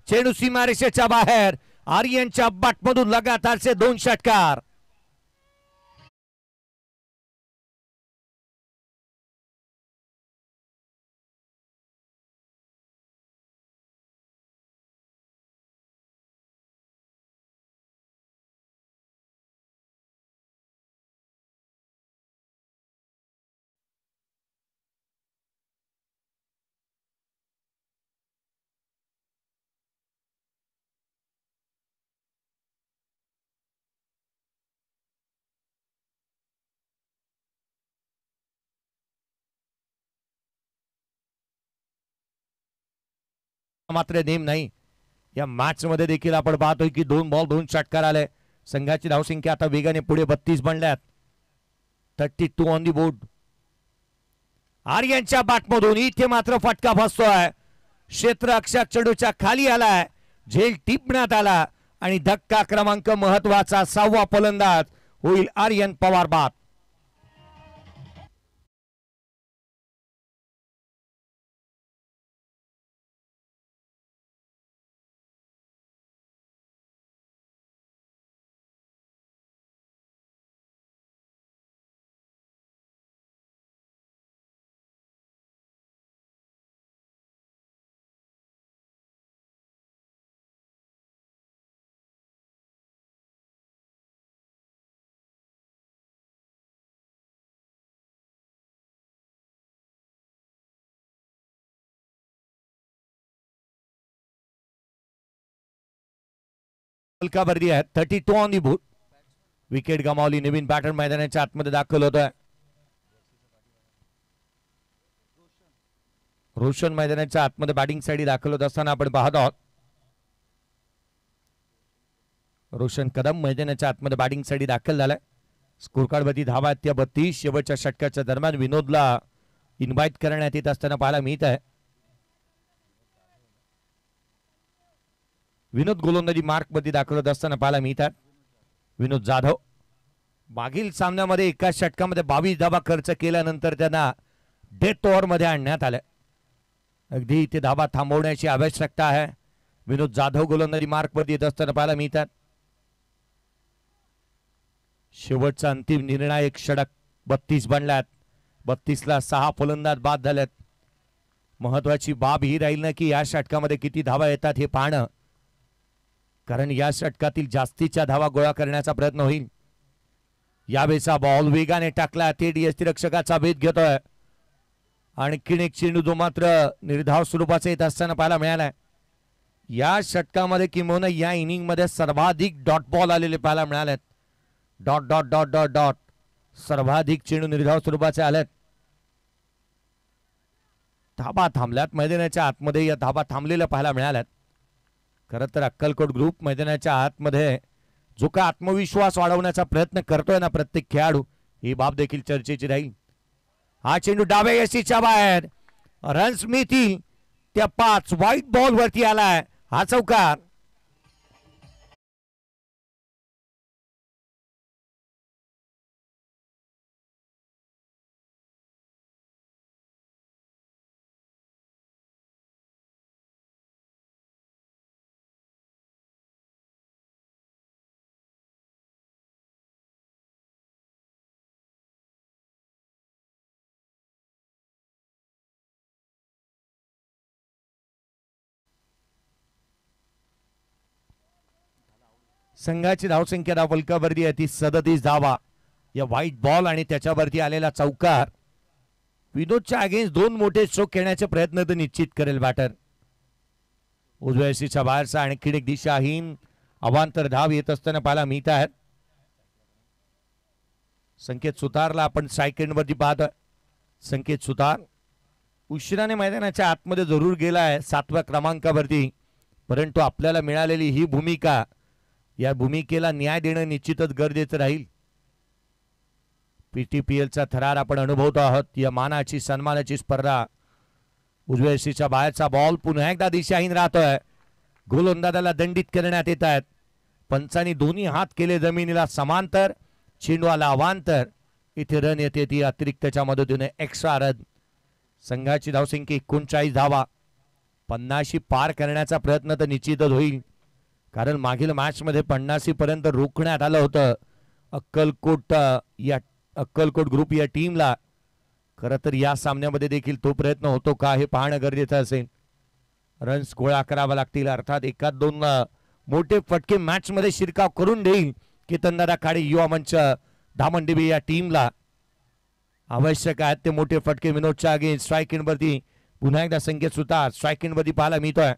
चेंडू सीमारेषेच्या बाहेर. आर्यनच्या बॅटमधून लगातारचे 2 षटकार. मात्र नेम नाही. या मॅच मध्ये देखील आपण पाहतोय की 2 बॉल 2 षटकार आले. संघाची धावसंख्या आता वेगाने पुढे 32 बनल्यात. 32 ऑन दी बोर्ड. आर्यनच्या बॅटमधून इथे मात्र फटका फसतोय. क्षेत्र अक्षर चेंडूच्या खाली आलाय, झेल टिपण्यात आला आणि धक्का क्रमांक महत्वाचा 6वा फलंदाज होईल आर्यन पवार बाद. वर्दी आहे. 32 ऑन दी बोर्ड. विकेट गमावली. नवीन बॅटर मैदानाच्या आतमध्ये दाखल होतोय. रोशन मैदानाच्या आतमध्ये बॅटिंग साठी दाखल होत असताना आपण पाहत आहोत. रोशन कदम मैदानाच्या आतमध्ये बॅटिंग साठी दाखल झालाय. स्कोर कार्ड वरती धावा त्या 32. शेवटच्या षटकाच्या दरम्यान विनोदला इन्व्हाइट करण्यात येत असताना पाहायला मिळत आहे. विनोद गोलंदाजी मार्क मध्ये दाखल होत असताना पाहायला मिळतात. विनोद जाधव मागील सामन्यामध्ये एका षटकामध्ये 22 धावा खर्च केल्यानंतर त्यांना डेथ ओव्हर मध्ये आणण्यात आलं. अगदी इथे धावा थांबवण्याची आवश्यकता आहे. विनोद जाधव गोलंदाजी मार्क मध्ये येत असताना पाहायला मिळतात. शेवटचा अंतिम निर्णायक षटक 32 बनल्यात. 32 ला 6 फलंदाज बाद झालेत. महत्वाची बाब ही राहील ना की या षटकामध्ये किती धावा येतात हे पाहणं. कारण या षटकातील जास्तीच्या धावा गोळा करण्याचा प्रयत्न होईल. यावेळेचा बॉल वेगाने टाकला, थेट यष्टिरक्षकाचा भेद घेतोय. आणखीन एक चेंडू जो मात्र निर्धाव स्वरूपाचा येत असताना पाहायला मिळालाय. या षटकामध्ये किंबहुना या इनिंग मध्ये सर्वाधिक डॉट बॉल आलेले पाहायला मिळालेत. Dot dot dot dot dot सर्वाधिक चेंडू निर्धाव स्वरूपाचे आलेत. धाबा थांबल्यात मैदानाच्या आतमध्ये, या धाबा थांबलेल्या पाहायला मिळाल्यात. खरं तर अक्कलकोट ग्रुप मैदानाच्या आतमध्ये जो का आत्मविश्वास वाढवण्याचा प्रयत्न करतोय ना प्रत्येक खेळाडू, ही बाब देखील चर्चेची राहील. हा चेंडू डाव्या यष्टीच्या बाहेर, रन्स मिळतील त्या 5. व्हाईट बॉल वरती आलाय हा चौकार. संघाची धावसंख्या धावफलकावरती आहे ती 37 धावा. या व्हाईट बॉल आणि त्याच्यावरती आलेला चौकार विनोदच्या अगेन्स्ट 2 मोठे स्ट्रोक खेळण्याचे प्रयत्न तर निश्चित करेल बॅटर. उजव्या यष्टीच्या बाहेरचा आणखी एक दिशाहीन अवांतर धाव येत असताना पाहायला मिळत आहेत. संकेत सुतारला आपण स्ट्राईक वरती पाहतोय. संकेत सुतार उशिराने मैदानाच्या आतमध्ये जरूर गेलाय 7व्या क्रमांकावरती, परंतु आपल्याला मिळालेली ही भूमिका, या भूमिकेला न्याय देणं निश्चितच गरजेचं राहील. पीटीपीएलचा थरार आपण अनुभवतो आहोत. या मानाची सन्मानाची स्पर्धा. उजव्या यष्टीच्या बाहेरचा बॉल पुन्हा एकदा दिशाहीन राहतोय. गोलंदाजाला दंडित करण्यात येत आहेत. पंचांनी दोन्ही हात केले जमिनीला समांतर, चेंडू आला अवांतर. इथे रन येते ती अतिरिक्तच्या मदतीने एक्स्ट्रा रन. संघाची धावसंख्या 39 धावा. 50 पार करण्याचा प्रयत्न तर निश्चितच होईल, कारण मागील मॅच मध्ये 50 पर्यंत रोखण्यात आलं होतं अक्कलकोट ग्रुप या टीमला. खरं तर या सामन्यामध्ये देखील तो प्रयत्न होतो का हे पाहणं गरजेचं असेल. रन्स गोळा करावा लागतील, अर्थात 1-2 मोठे फटके मॅच मध्ये शिरकाव करून देईल केतनदादा खाडे युवा मंच धामणदिबी या टीमला. आवश्यक आहेत ते मोठे फटके. विनोदच्या अगेन्स्ट स्ट्राईक वरती पुन्हा एकदा संकेत सुतार स्ट्राईक वरती पाहायला मिळतोय.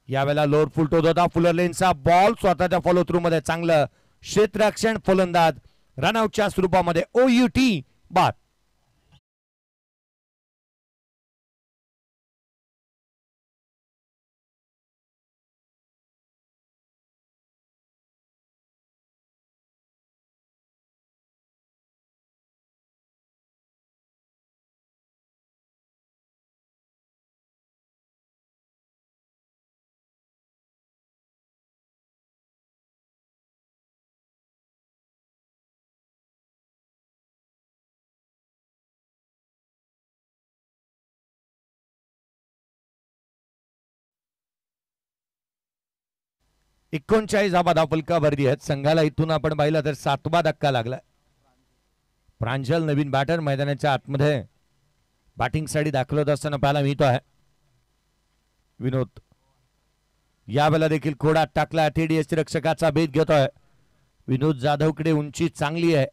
यावेळेला लोअर फुल टोच होता फुलर लेनचा बॉल स्वतःच्या फॉलो थ्रू मध्ये चांगलं क्षेत्ररक्षण. फलंदाज रनआउटच्या स्वरूपामध्ये OUT बाद. एकोणचाळीस धावा धावफलकावरती आहेत. संघाला इथून आपण पाहिलं तर 7वा धक्का लागला. प्रांजल नवीन बॅटर मैदानाच्या आतमध्ये बॅटिंगसाठी दाखल होत असताना पाहायला मिळतो आहे. विनोद यावेळेला देखील खोडात टाकला, थेट यष्टिरक्षकाचा भेद घेतोय. विनोद जाधवकडे उंची चांगली आहे,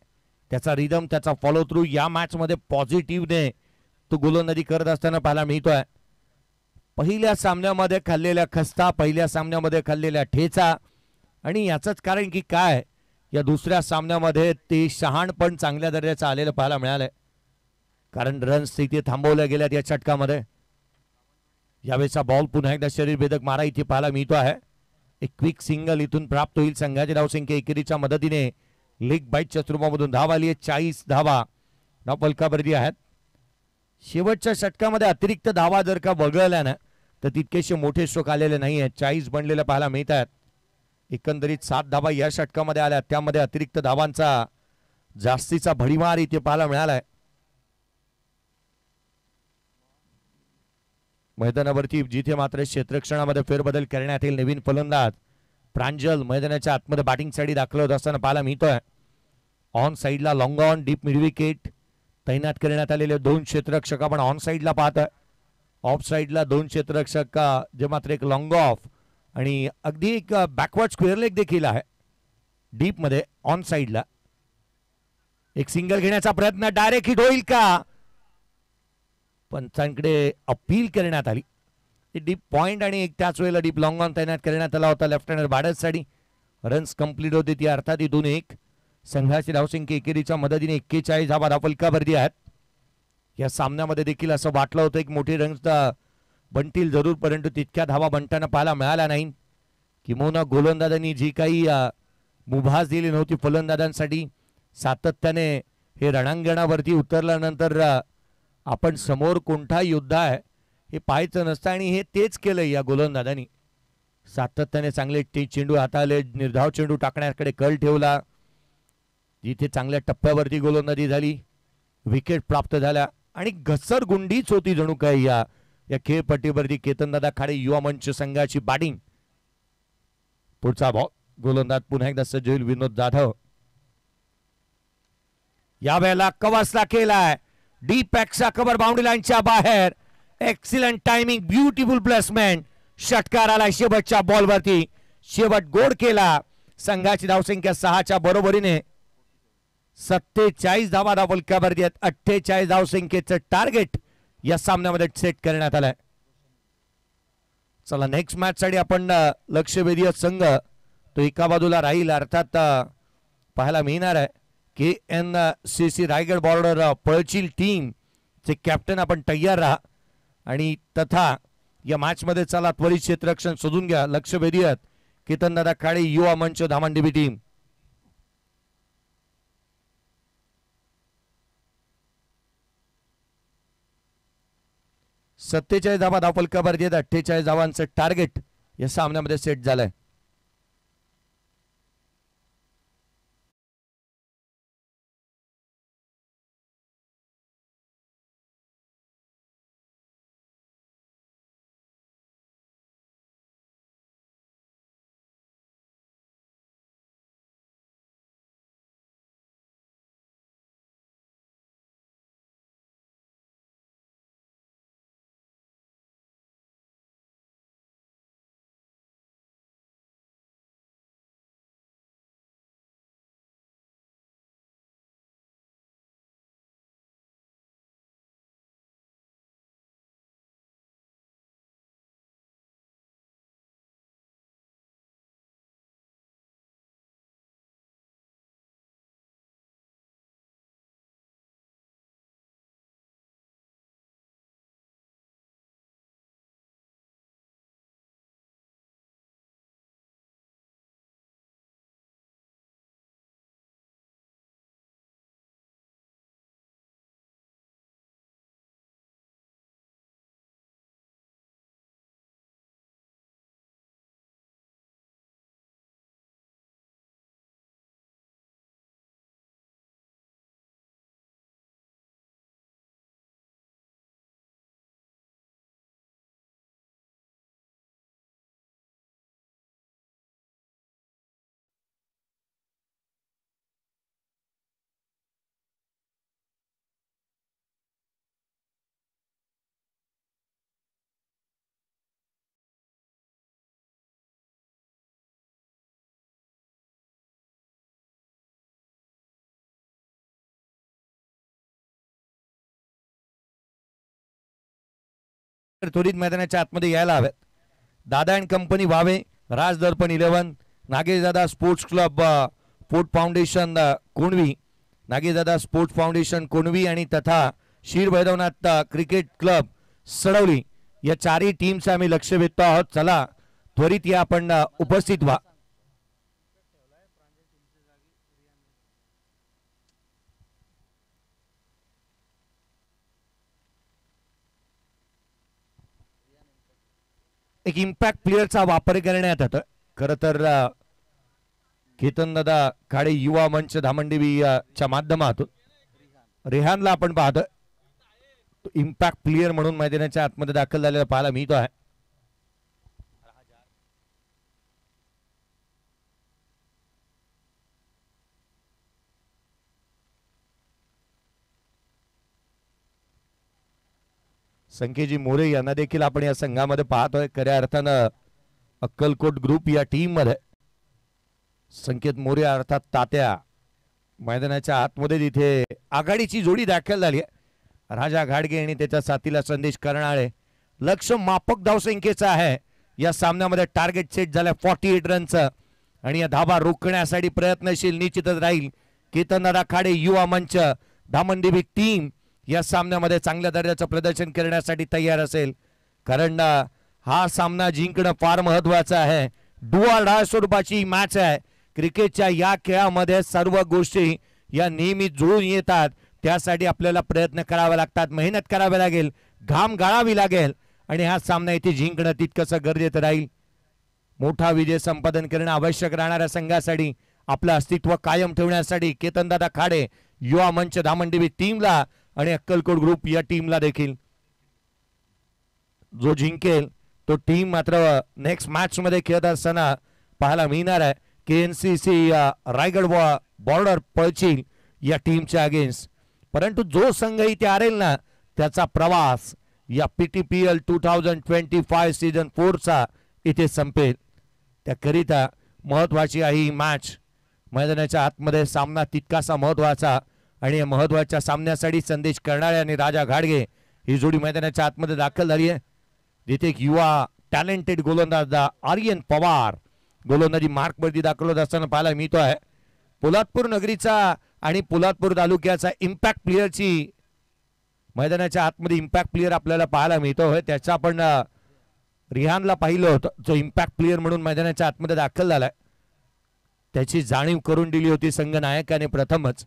त्याचा रिदम त्याचा फॉलो थ्रू या मॅच मध्ये पॉझिटिव्हने तो गोलंदाजी करत असताना पाहायला मिळतोय. पहिल्या सामन्यामध्ये खाल्लेल्या खस्ता, पहिल्या सामन्यामध्ये खाल्लेल्या ठेचा, आणि याचंच कारण की काय, या दुसऱ्या सामन्यामध्ये ते शहाणपण चांगल्या दर्जाचं आलेलं पाहायला मिळालंय. कारण रन्स तिथे थांबवल्या गेल्यात या षटकामध्ये. यावेळेचा बॉल पुन्हा एकदा शरीरभेदक मारा इथे पाहायला मिळतो आहे. एक क्विक सिंगल इथून प्राप्त होईल. संघाची धावसंख्या एकेरीच्या मदतीने लेग बाईटच्या स्वरूपामधून धाव आली आहे. 40 धावा धावफलकावरती आहेत. शेवटच्या षटकामध्ये अतिरिक्त धावा जर का वगळल्या ना तर तितकेसे मोठे स्ट्रोक आलेले नाही आहेत. 40 बनलेले पाहायला मिळत आहेत. एकंदरीत 7 धावा या षटकामध्ये आल्या, त्यामध्ये अतिरिक्त धावांचा जास्तीचा भडीमार इथे पाहायला मिळालाय. मैदानावरती जिथे मात्र क्षेत्ररक्षणामध्ये फेरबदल करण्यात येईल. नवीन फलंदाज प्रांजल मैदानाच्या आतमध्ये बॅटिंगसाठी दाखल होत असताना पाहायला मिळतोय. ऑन साईडला long on deep mid wicket तैनात करण्यात आलेले 2 क्षेत्ररक्षक आपण ऑन साईडला पाहतोय. ऑफ साईडला 2 क्षेत्ररक्षक जे मात्र एक लॉंग ऑफ आणि अगदी एक बॅकवर्ड स्क्वेअर लेग देखील आहे डीप मध्ये ऑन साइडला. एक सिंगल घेण्याचा प्रयत्न डायरेक्ट हिट होईल का? पंचांकडे अपील करण्यात आली. डीप पॉइंट आणि एक त्याच वेळेला डीप लॉंग ऑन तैनात करण्यात आला होता लेफ्ट हँडर बॅटर्ससाठी. रन्स कंप्लीट होते ती अर्थात 2-1. संघाची धावसंख्या एकेरीच्या मदतीने 41 धावा धावफलकावरती आहेत. या सामन्यामध्ये देखील असं वाटलं होतं की मोठे रन्स बनतील जरूर, परंतु तितक्या धावा बनताना पाहायला मिळाल्या नाही. किंबहुना गोलंदाजांनी जी काही मुभास दिली नव्हती फलंदाजांसाठी, सातत्याने हे रणांगणावरती उतरल्यानंतर आपण समोर कोणता युद्ध आहे हे पाहायचं नसतं आणि हे तेच केलं या गोलंदाजांनी. सातत्याने चांगले चेंडू हाताळले, निर्धाव चेंडू टाकण्याकडे कल ठेवला. जिथे चांगल्या टप्प्यावरती गोलंदाजी झाली, विकेट प्राप्त झाल्या आणि घसरगुंडीच होती जणू काही या खेळपट्टीवरती. केतनदादा खाडे युवा मंच संघाची बॅटिंग. पुढचा बॉल गोलंदाज पुन्हा एकदा सज्ज होईल विनोद जाधव. यावेळेला कवचला केलाय डीप पॅकचा कव्हर बाउंड्री लाईनच्या बाहेर. Excellent timing, beautiful placement. षटकार आला शेवटच्या बॉलवरती, शेवट गोड केला. संघाची धावसंख्या 6च्या बरोबरीने 47 धावा धावफलकावरती आहेत. 48 धावसंख्येचं टार्गेट या सामन्यामध्ये सेट करण्यात आलंय. चला नेक्स्ट मॅच साठी आपण लक्षवेधीय संघ तो एका बाजूला राहील. अर्थात पाहायला मिळणार आहे KNCC रायगड बॉर्डर पळचील टीम चे कॅप्टन आपण तयार राहा. आणि तथा या मॅच मध्ये चला त्वरित क्षेत्ररक्षण शोधून घ्या. लक्षवेधी आहेत केतनदादा खाडे युवा मंच धामणदिवी टीम. सत्तेचाळीस धावा धावफलकावरती आहेत. 48 धावांचं टार्गेट या सामन्यामध्ये सेट झालंय. त्वरित मैदानाच्या आतमध्ये यायला हवेत. Dada and company Vave, Raj Darpan 11, Nageshdada sports club, fort foundation Konavi, Nageshdada sports foundation Konavi आणि तथा शीर वैदवनाथ क्रिकेट क्लब सडवली या चारही टीमचा आम्ही लक्ष वेधतो आहोत. चला त्वरित या आपण उपस्थित व्हा. एक इम्पॅक्ट प्लेअरचा वापर करण्यात येतो. खरं तर केतनदादा खाडे युवा मंच धामणदिवी च्या माध्यमातून रेहानला आपण पाहतोय इम्पॅक्ट प्लेअर म्हणून मैदानाच्या आतमध्ये दाखल झालेला पाहायला मिळतो आहे. संकेजी मोरे यांना देखील आपण या संघामध्ये पाहतोय. खऱ्या अर्थानं अक्कलकोट ग्रुप या टीम मध्ये संकेत मोरे अर्थात तात्या मैदानाच्या आतमध्ये तिथे आघाडीची जोडी दाखल झाली आहे. राजा घाडगे आणि त्याच्या साथीला संदेश करणारे. लक्ष मापक धावसंख्येचं आहे या सामन्यामध्ये. टार्गेट सेट झालं 48 रनचं आणि या धाबा रोखण्यासाठी प्रयत्नशील निश्चितच राहील केतनदादा खाडे युवा मंच. धामणदिवी टीम या सामन्यामध्ये चांगल्या दर्जाचं प्रदर्शन करण्यासाठी तयार असेल, कारण हा सामना जिंकणं फार महत्वाचं आहे. डू ऑर डाय स्वरूपाची मॅच आहे. क्रिकेटच्या या खेळामध्ये सर्व गोष्टी या नेहमी जुळून येतात. त्यासाठी आपल्याला प्रयत्न करावे लागतात, मेहनत करावी लागेल, घाम गाळावी लागेल आणि हा सामना इथे जिंकणं तितकंसं गरजेचं राहील. मोठा विजय संपादन करणं आवश्यक राहणाऱ्या संघासाठी, आपलं अस्तित्व कायम ठेवण्यासाठी केतनदादा खाडे युवा मंच धामणदिवी टीमला आणि अक्कलकोट ग्रुप या टीमला देखील जो जिंकेल तो टीम मात्र नेक्स्ट मॅच मध्ये खेळत असताना पाहायला मिळणार आहे. KNCC रायगड बॉर्डर पळचील या टीमच्या अगेन्स्ट. परंतु जो संघ इथे हरेल ना त्याचा प्रवास या PTPL 2025 सीझन 4 चा इथे संपेल. त्याकरिता महत्वाची आहे ही मॅच. मैदानाच्या आतमध्ये सामना तितकासा महत्वाचा आणि या महत्वाच्या सामन्यासाठी संदेश करणारे आणि राजा घाडगे ही जोडी मैदानाच्या आतमध्ये दाखल झाली आहे. जिथे एक युवा टॅलेंटेड गोलंदाज आर्यन पवार गोलंदाजी मार्कवरती दाखल होत असताना पाहायला मिळतो आहे. पोलादपूर नगरीचा आणि पोलादपूर तालुक्याचा इम्पॅक्ट प्लेयरची मैदानाच्या आतमध्ये इम्पॅक्ट प्लेयर आपल्याला पाहायला मिळतो. त्याचा आपण रिहानला पाहिलं होतं, जो इम्पॅक्ट प्लेयर म्हणून मैदानाच्या आतमध्ये दाखल झालाय. त्याची जाणीव करून दिली होती संघनायकाने प्रथमच.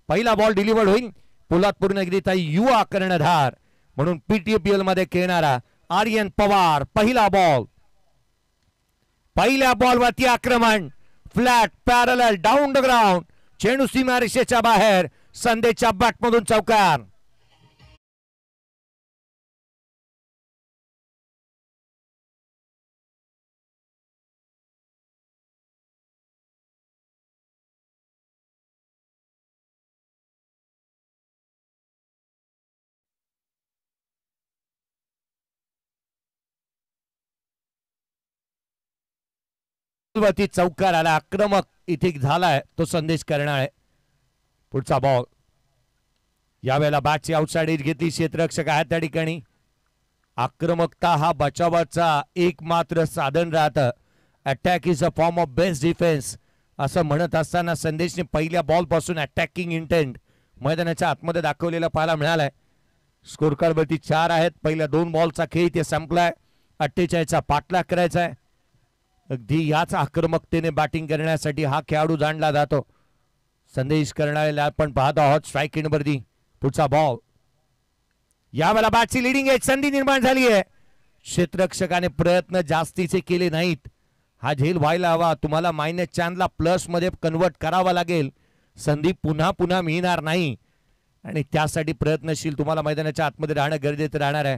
पहिला बॉल डिलिव्हर्ड होईल. पोलादपूर नगरीचा युवा कर्णधार म्हणून PTPL मध्ये खेळणारा आर्यन पवार. पहिला बॉल, पहिल्या बॉलवरती आक्रमण, flat parallel down the ground, चेंडू सीमारेषेच्या बाहेर, संदेशच्या बॅटमधून चौकार. वरती चौकार आला. आक्रमक इथे झालाय तो संदेश करणार आहे. पुढचा बॉल, यावेळेला बॅटची आउटसाइड एज घेतली. क्षेत्ररक्षक आहे त्या ठिकाणी. आक्रमकता हा बचावाचा एकमात्र साधन राहतं. Attack is a form of best defence असं म्हणत असताना संदेशने पहिल्या बॉल पासून अटॅकिंग इंटेंट मैदानाच्या आतमध्ये दाखवलेला पाहायला मिळालाय. स्कोर कार्ड वरती 4 आहेत. पहिल्या 2 बॉलचा खेळ इथे संपलाय. 48चा पाठलाग करायचा आहे. अगदी याच आक्रमकतेने बॅटिंग करण्यासाठी हा खेळाडू जाणला जातो. संदेश करणाऱ्याला आपण पाहत आहोत स्ट्राईक एंड वरती. पुढचा बॉल, यावेळेला बॅटची लिडिंग एज, संधी निर्माण झाली आहे. क्षेत्ररक्षकाने प्रयत्न जास्तीचे केले नाहीत. हा झेल व्हायला हवा. तुम्हाला -4 प्लस मध्ये कन्वर्ट करावा लागेल. संधी पुन्हा पुन्हा मिळणार नाही आणि त्यासाठी प्रयत्नशील तुम्हाला मैदानाच्या आतमध्ये राहणं गरजेचं राहणार आहे.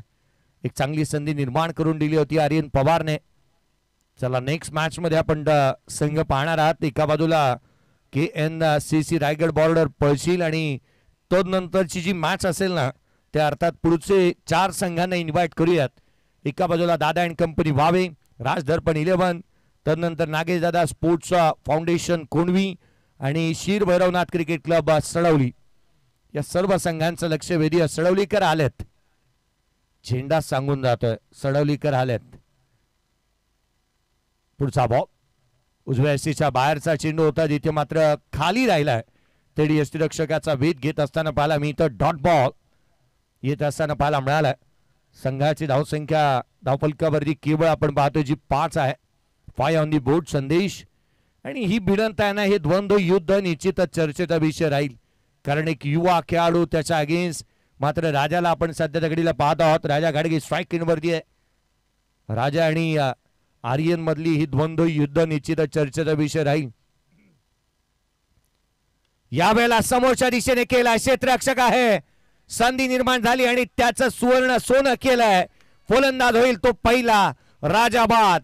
एक चांगली संधी निर्माण करून दिली होती आर्यन पवारने. चला नेक्स्ट मॅच मध्ये आपण संघ पाहणार आहात. एका बाजूला KNCC रायगड बॉर्डर पळशील आणि तदनंतरची जी मॅच असेल ना त्या अर्थात पुढचे 4 संघांना इन्व्हाइट करूयात. एका बाजूला दादा अँड कंपनी वावे, राज दर्पण 11, तदनंतर नागेश दादा स्पोर्ट्स फाउंडेशन कोंडवी आणि शीर भैरवनाथ क्रिकेट क्लब सडवली. या सर्व संघांचं लक्ष वेधी. सडवलीकर आलेत, झेंडा सांगून जातोय सडवलीकर आलेत. पुढचा बॉल, उजव्या यष्टीच्या बाहेरचा चेंडू होता जिथे मात्र खाली राहिलाय. तेडी यष्टीरक्षकाचा वेध घेत असताना पाहायला मिळतं. डॉट बॉल येत असताना पाहायला मिळालाय. संघाची धावसंख्या धावफलकावरती केवळ आपण पाहतोय जी 5 आहे. 5 ऑन दी बोर्ड. संदेश आणि ही भिडंत आहे ना, हे द्वंद्व युद्ध निश्चितच चर्चेचा विषय राहील. कारण एक युवा खेळाडू त्याच्या अगेन्स्ट मात्र राजाला आपण सध्या घडीला पाहत आहोत. राजा घाडगे स्ट्राईक एंडवरती आहे. राजा आणि आर्यन मधली ही द्वंद्व युद्ध निश्चितच चर्चेचा विषय राहील. यावेळेला समोरच्या दिशेने केला, क्षेत्ररक्षक आहे. संधी निर्माण झाली आणि त्याचं सुवर्ण सोनं केलंय. फलंदाज होईल तो पहिला राजाबाद.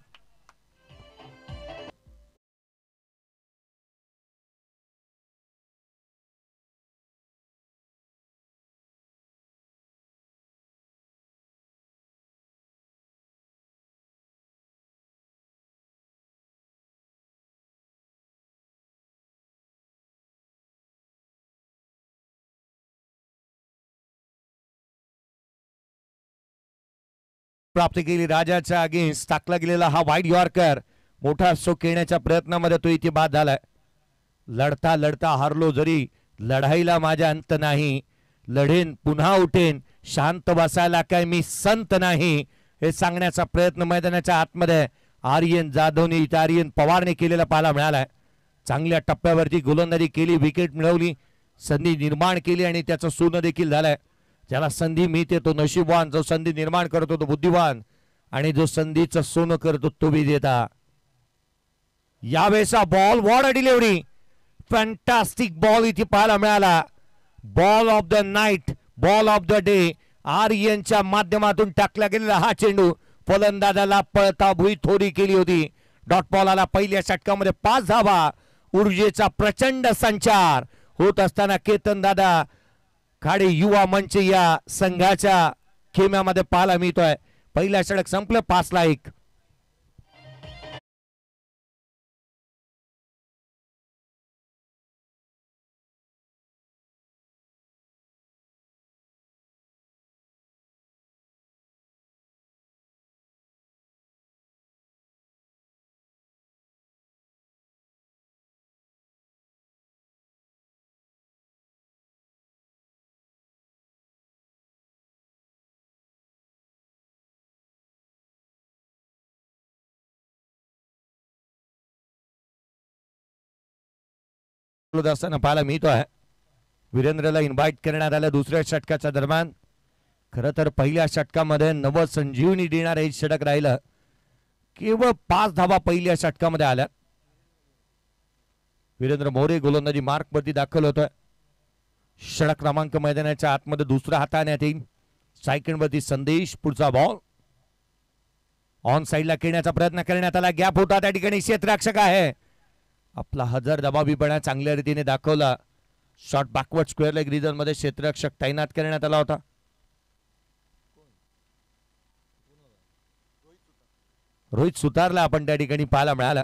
प्राप्त केली राजाच्या अगेन्स्ट टाकला गेलेला हा वाईड यॉर्कर मोठा स्ट्रोक खेळण्याच्या प्रयत्नामध्ये तो इथे बाद झालाय. लढता लढता हारलो जरी लढाईला माझा अंत नाही, लढेन पुन्हा उठेन शांत बसायला काय मी संत नाही हे सांगण्याचा प्रयत्न मैदानाच्या आतमध्ये आर्यन जाधवने आर्यन पवारने केलेला पाहायला मिळालाय. चांगल्या टप्प्यावरती गोलंदाजी केली, विकेट मिळवली, संधी निर्माण केली आणि त्याचं सोनं देखील झालंय. ज्याला संधी मिळते तो नशीबवान, जो संधी निर्माण करतो तो बुद्धिवान आणि जो संधीचं सोनं करतो तो विजेता. यावेळेचा ball what a delivery, fantastic ball इथे पाहायला मिळाला. Ball of the night, ball of the day आर्यनच्या माध्यमातून टाकला गेलेला हा चेंडू फलंदाजाला पळता भुई थोडी केली होती. डॉट बॉल आला पहिल्या षटकामध्ये 5 धावा. ऊर्जेचा प्रचंड संचार होत असताना केतन दादा खाडे युवा मंच या संघाच्या खेम्यामध्ये पाहायला मिळतोय. पहिला षटक संपलं 5-1. असताना पाहायला मिळतो आहे. वीरेंद्रला इन्व्हाइट करण्यात आलं दुसऱ्या षटकाच्या दरम्यान. खरं तर पहिल्या षटकामध्ये नव संजीवनी देणारं हे षटक राहिलं. केवळ 5 धावा पहिल्या षटकामध्ये आल्या. वीरेंद्र मोरे गोलंदाजी मार्क वरती दाखल होतोय. षटक क्रमांक मैदानाच्या आतमध्ये दुसरा हाताळण्यात येईल. सेकंड वरती संदेश, पुढचा बॉल ऑन साइडला खेळण्याचा प्रयत्न करण्यात आला. गॅप होता त्या ठिकाणी क्षेत्ररक्षक आहे. आपला हजर दबावीपणा चांगल्या रीतीने दाखवला. Shot backward square leg region मध्ये क्षेत्ररक्षक तैनात करण्यात आला होता. रोहित सुतारला आपण त्या ठिकाणी पाहायला मिळाला.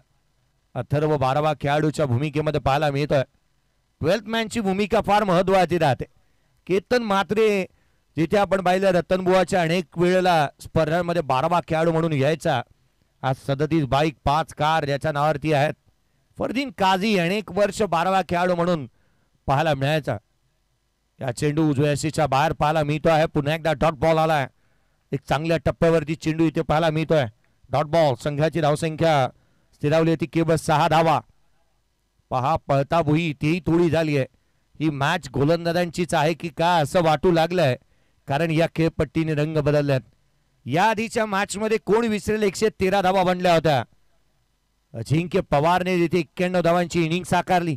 अथर्व 12वा खेळाडूच्या भूमिकेमध्ये पाहायला मिळतोय. 12th मॅनची भूमिका फार महत्वाची राहते. केतन म्हात्रे जिथे आपण पाहिलं रतनबुवाच्या अनेक वेळेला स्पर्धांमध्ये 12वा खेळाडू म्हणून यायचा. आज 37 बाईक 5 कार ज्याच्या नावावरती आहेत. फरदीन काझी अनेक वर्ष 12वा खेळाडू म्हणून पाहायला मिळायचा. या चेंडू उजव्याशीच्या बाहेर पाहायला मिळतो आहे. पुन्हा एकदा डॉट बॉल आलाय. एक चांगल्या टप्प्यावरती चेंडू इथे पाहायला मिळतोय. Dot ball. संघाची धावसंख्या स्थिरावली होती केवळ 6 धावा. पहा पळता भुई तेही थोडी झाली आहे. ही मॅच गोलंदाजांचीच आहे की काय असं वाटू लागलंय, कारण या खेळपट्टीने रंग बदलल्यात. या आधीच्या मॅच मध्ये कोण विसरेल 113 धावा बनल्या होत्या. अजिंक्य पवारने जिथे 91 धावांची इनिंग साकारली.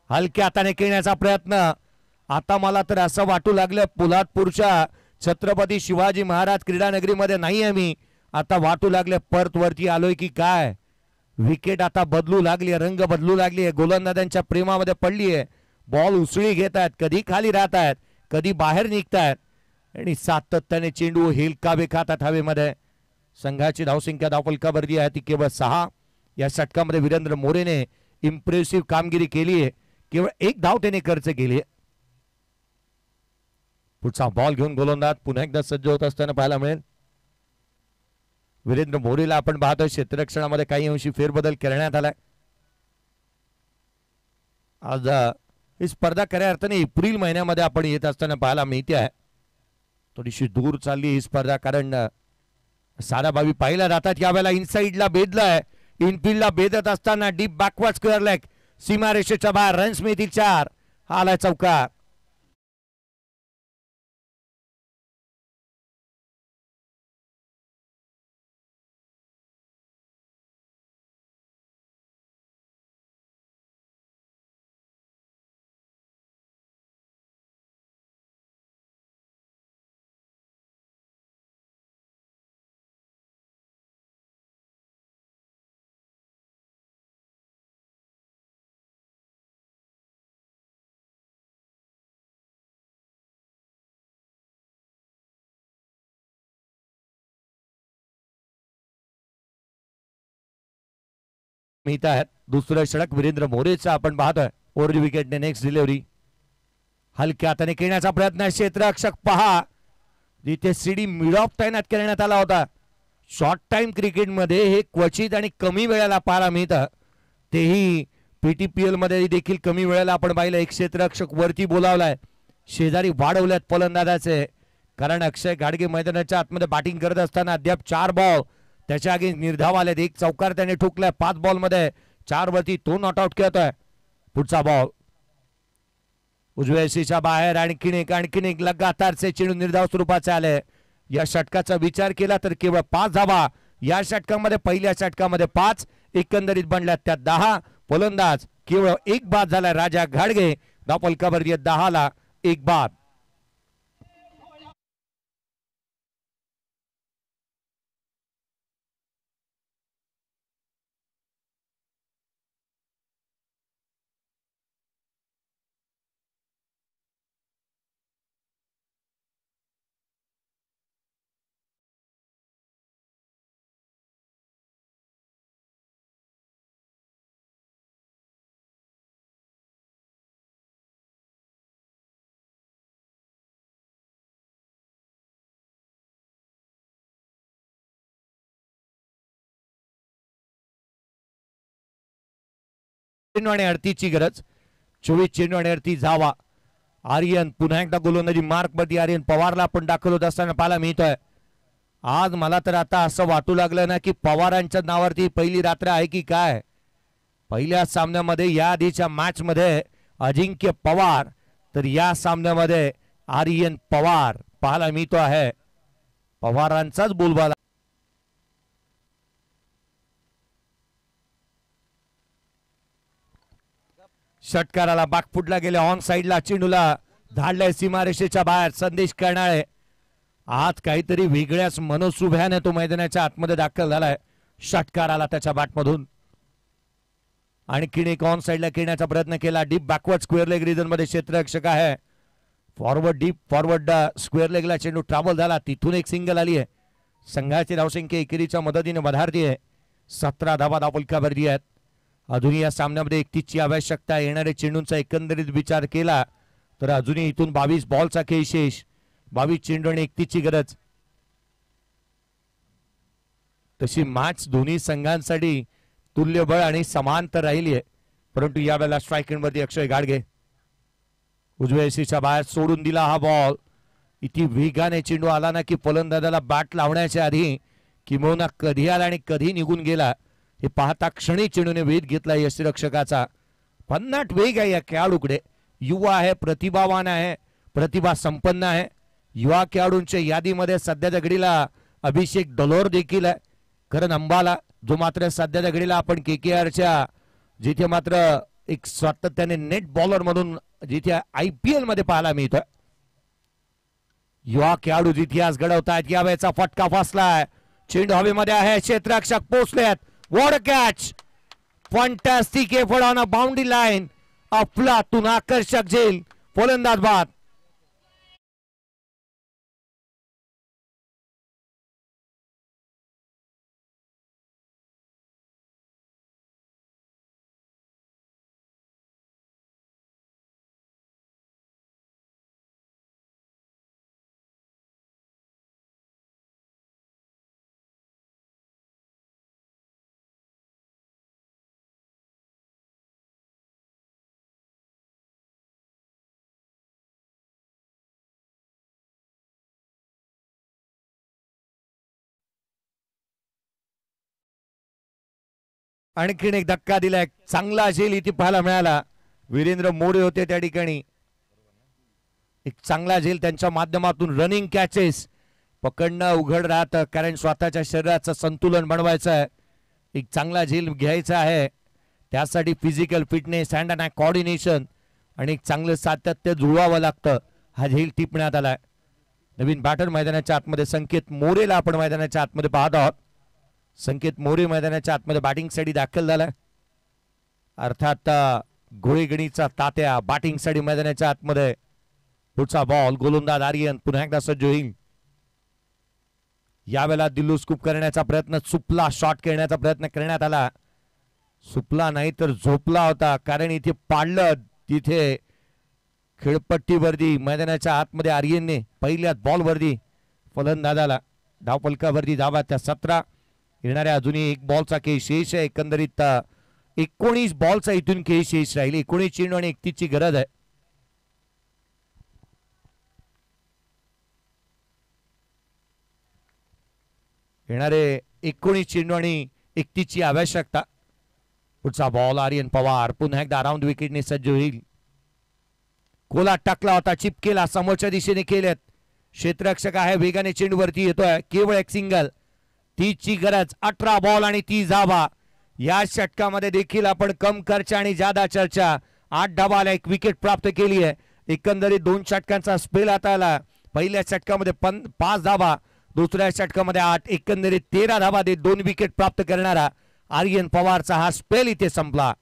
हलक्या हाताने खेळण्याचा प्रयत्न. आता मला तर असं वाटू लागलं पोलादपूरच्या छत्रपती शिवाजी महाराज क्रीडा नगरीमध्ये नाही आहे मी. आता वाटू लागले परत वरती आलोय की काय. विकेट आता बदलू लागली, रंग बदलू लागली, गोलंदाजांच्या प्रेमामध्ये पडली आहे. बॉल उसळी घेत आहेत, कधी खाली राहत आहेत, कधी बाहेर निघतायत आणि सातत्याने चेंडू हेलकावे खातात हवेमध्ये. संघाची धावसंख्या धावफलकावरती आहे ती केवळ 6. या षटकामध्ये वीरेंद्र मोरेने इम्प्रेसिव्ह कामगिरी केली आहे. केवळ 1 धाव त्याने खर्च केली आहे. पुढचा बॉल घेऊन गोलंदाज पुन्हा एकदा सज्ज होत असताना पाहायला मिळेल. वीरेंद्र मोरेला आपण पाहतोय क्षेत्ररक्षणामध्ये काही अंशी फेरबदल करण्यात आलाय. आज ही स्पर्धा खऱ्या अर्थाने एप्रिल महिन्यामध्ये आपण येत असताना पाहायला मिळते आहे. थोडीशी दूर चालली ही स्पर्धा, कारण साधा बावी पाहिला जातात. यावेळेला इनसाइडला बेदलाय. इनफिल्डला बेदत असताना डीप बॅकवर्ड स्क्वेअर लेग सीमारेषेच्या बाहेर रन्स मिळतील 4. आलाय चौकार. मिळत आहेत. दुसरं षटक वीरेंद्र मोरेचं आपण पाहतोय. ओव्हर विकेटने नेक्स्ट डिलिव्हरी. हलक्या हाताने खेळण्याचा प्रयत्न. क्षेत्ररक्षक पहा जिथे सीडी मिड ऑफ तैनात करण्यात आला होता. शॉर्ट टाइम क्रिकेटमध्ये हे क्वचित आणि कमी वेळेला पाहायला मिळतं. तेही PTPL मध्ये देखील कमी वेळेला आपण पाहिलं. एक क्षेत्ररक्षक वरती बोलावलाय, शेजारी वाढवल्यात फलंदाजाचे, कारण अक्षय घाडगे मैदानाच्या आतमध्ये बॅटिंग करत असताना अद्याप 4 बॉल त्याच्या आगे निर्धाव आलेत. एक चौकार त्याने ठोकलाय 5 बॉल मध्ये, 4 वरती तो नॉट आउट खेळतोय. पुढचा बॉल उजव्या शीच्या बाहेर, आणखीन एक लगातारचे चेंडू निर्धाव स्वरूपाचे आले. या षटकाचा विचार केला तर केवळ 5 धावा या षटकामध्ये, पहिल्या षटकामध्ये 5 एकंदरीत बनल्यात त्या 10. फलंदाज केवळ 1 बाद झाला राजा घाडगे. धावफलकावर 10 ला 1 बाद. चेंडू आणि अडतीची गरज, 24 चेंडू आणि 38 धावा. आर्यन पुन्हा एकदा गोलंदाजी मार्क मध्ये आर्यन पवारला आपण दाखल होत असताना पाहायला मिळतोय. आज मला तर आता असं वाटू लागलं ना की पवारांच्या नावावरती पहिली रात्र आहे की काय. पहिल्या सामन्यामध्ये या आधीच्या मॅच मध्ये अजिंक्य पवार, तर या सामन्यामध्ये आर्यन पवार पाहायला मिळतो आहे. पवारांचाच बोलबाला. षटकाराला बागफुटला गेले, ऑन साइडला चेंडूला धाडलंय सीमारेषेच्या बाहेर. संदेश करणारे आज काहीतरी वेगळ्याच मनोसुभ्याने तो मैदानाच्या आतमध्ये दाखल झालाय. षटकाराला त्याच्या बॅटमधून आणखीन एक ऑन साइडला खेळण्याचा प्रयत्न केला. Deep backward square leg region मध्ये क्षेत्ररक्षक आहे. फॉरवर्ड डीप फॉरवर्ड स्क्वेअर लेगला चेंडू ट्रॅव्हल झाला, तिथून एक सिंगल आली आहे. संघाची धावसंख्या एकेरीच्या मदतीने वधारती आहे. 17 धावा धावफलकावरती आहेत. अजूनही या सामन्यामध्ये 31 ची आवश्यकता. येणाऱ्या चेंडूंचा एकंदरीत विचार केला तर अजूनही इथून 22 बॉलचा खेळ शेष. 22 चेंडू आणि 31 ची गरज. तशी मॅच दोन्ही संघांसाठी तुल्यबळ आणि समांतर राहिली आहे. परंतु यावेळेला स्ट्रायकिंग अक्षय घाडगे उजव्या यशीच्या बाहेर सोडून दिला हा बॉल. इतकी वेगाने चेंडू आला ना की फलंदाजाला बॅट लावण्याच्या आधी किंबहुना कधी आला आणि कधी निघून गेला हे पाहता क्षणी चेंडूने वेध घेतला यष्टीरक्षकाचा. भन्नाट वेग आहे या खेळाडूकडे. युवा आहे, प्रतिभावान आहे, प्रतिभा संपन्न आहे. युवा खेळाडूंच्या यादीमध्ये सध्याच्या घडीला अभिषेक डलोर देखील आहे. करण अंबाला, जो मात्र सध्याच्या घडीला आपण KKRच्या जिथे मात्र एक सातत्याने नेट बॉलर म्हणून जिथे IPL मध्ये पाहायला मिळतोय. युवा खेळाडू इतिहास घडवतायत. यावेळेचा फटका फसलाय, चेंडू हवेमध्ये आहे, क्षेत्ररक्षक पोहोचलेत. What a catch, fantastic effort on a boundary line. अफलातून आकर्षक झेल, फलंदाज बाद. आणखीन एक धक्का दिलाय, चांगला झेल इथे पाहायला मिळाला. वीरेंद्र मोरे होते त्या ठिकाणी. एक चांगला झेल त्यांच्या माध्यमातून. रनिंग कॅचेस पकडणं उघड राहतं, कारण स्वतःच्या शरीराचं संतुलन बनवायचं आहे. एक चांगला झेल घ्यायचा आहे, त्यासाठी physical fitness, hand and I coordination आणि एक चांगलं सातत्य जुळवावं लागतं. हा झेल टिपण्यात आलाय. नवीन बॅटर मैदानाच्या आतमध्ये संकेत मोरेला आपण मैदानाच्या आतमध्ये पाहत आहोत. संकेत मोरे मैदानाच्या आतमध्ये बॅटिंग साठी दाखल झालाय. अर्थात गोळीगणीचा तात्या बॅटिंग साठी मैदानाच्या आतमध्ये. पुढचा बॉल, गोलंदाज आर्यन पुन्हा एकदा सज्ज होईल. यावेळेला दिल्लू स्कूप करण्याचा प्रयत्न, सुपला शॉट खेळण्याचा प्रयत्न करण्यात आला. सुपला नाही तर झोपला होता, कारण इथे पाडलं. तिथे खेळपट्टीवरती मैदानाच्या आतमध्ये आर्यनने पहिल्याच बॉलवरती फलंदाजाला. धावफलकावरती धावा त्या 17. येणाऱ्या अजूनही एक बॉलचा खेळ शेष आहे. एकंदरीत 19 बॉलचा इथून खेळ शेष राहील. 19 चेंडू आणि 31 ची गरज आहे. येणारे 19 चेंडू आणि 31 ची आवश्यकता. पुढचा बॉल आर्यन पवार पुन्हा एकदा अराउंड विकेटने सज्ज होईल. कोला टाकला होता, चिप केला, समोरच्या दिशेने केलेत. क्षेत्ररक्षक आहे, वेगाने चेंडूवरती येतोय, केवळ एक सिंगल. 30 ची गरज. 18 बॉल आणि 30 धावा. या षटकामध्ये देखील आपण कम खर्च आणि जादा चर्चा. 8 धावाला 1 विकेट प्राप्त केली आहे. एकंदरीत 2 षटकांचा स्पेल आता आला. पहिल्या षटकामध्ये 5 धावा, दुसऱ्या षटकामध्ये 8, एकंदरीत 13 धावा देत 2 विकेट प्राप्त करणारा आर्यन पवारचा हा स्पेल इथे संपला.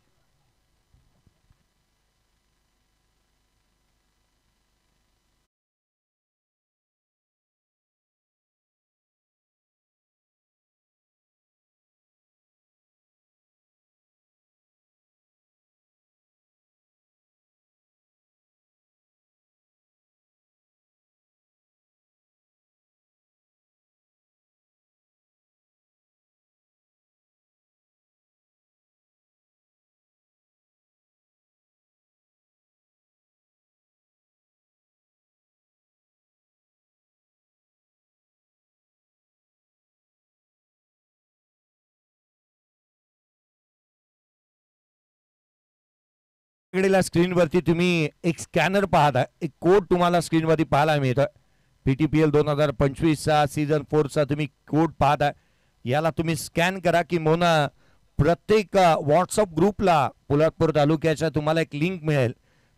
स्क्रीनवरती तुम्ही एक स्कॅनर पाहता, एक कोड तुम्हाला स्क्रीनवरती पाहायला मिळतोय. PTPL 2025 चा सीझन 4 चा तुम्ही कोड पाहता. याला तुम्ही स्कॅन करा की मोना प्रत्येक व्हॉट्सअप ग्रुपला पोलादपूर तालुक्याच्या तुम्हाला एक लिंक मिळेल.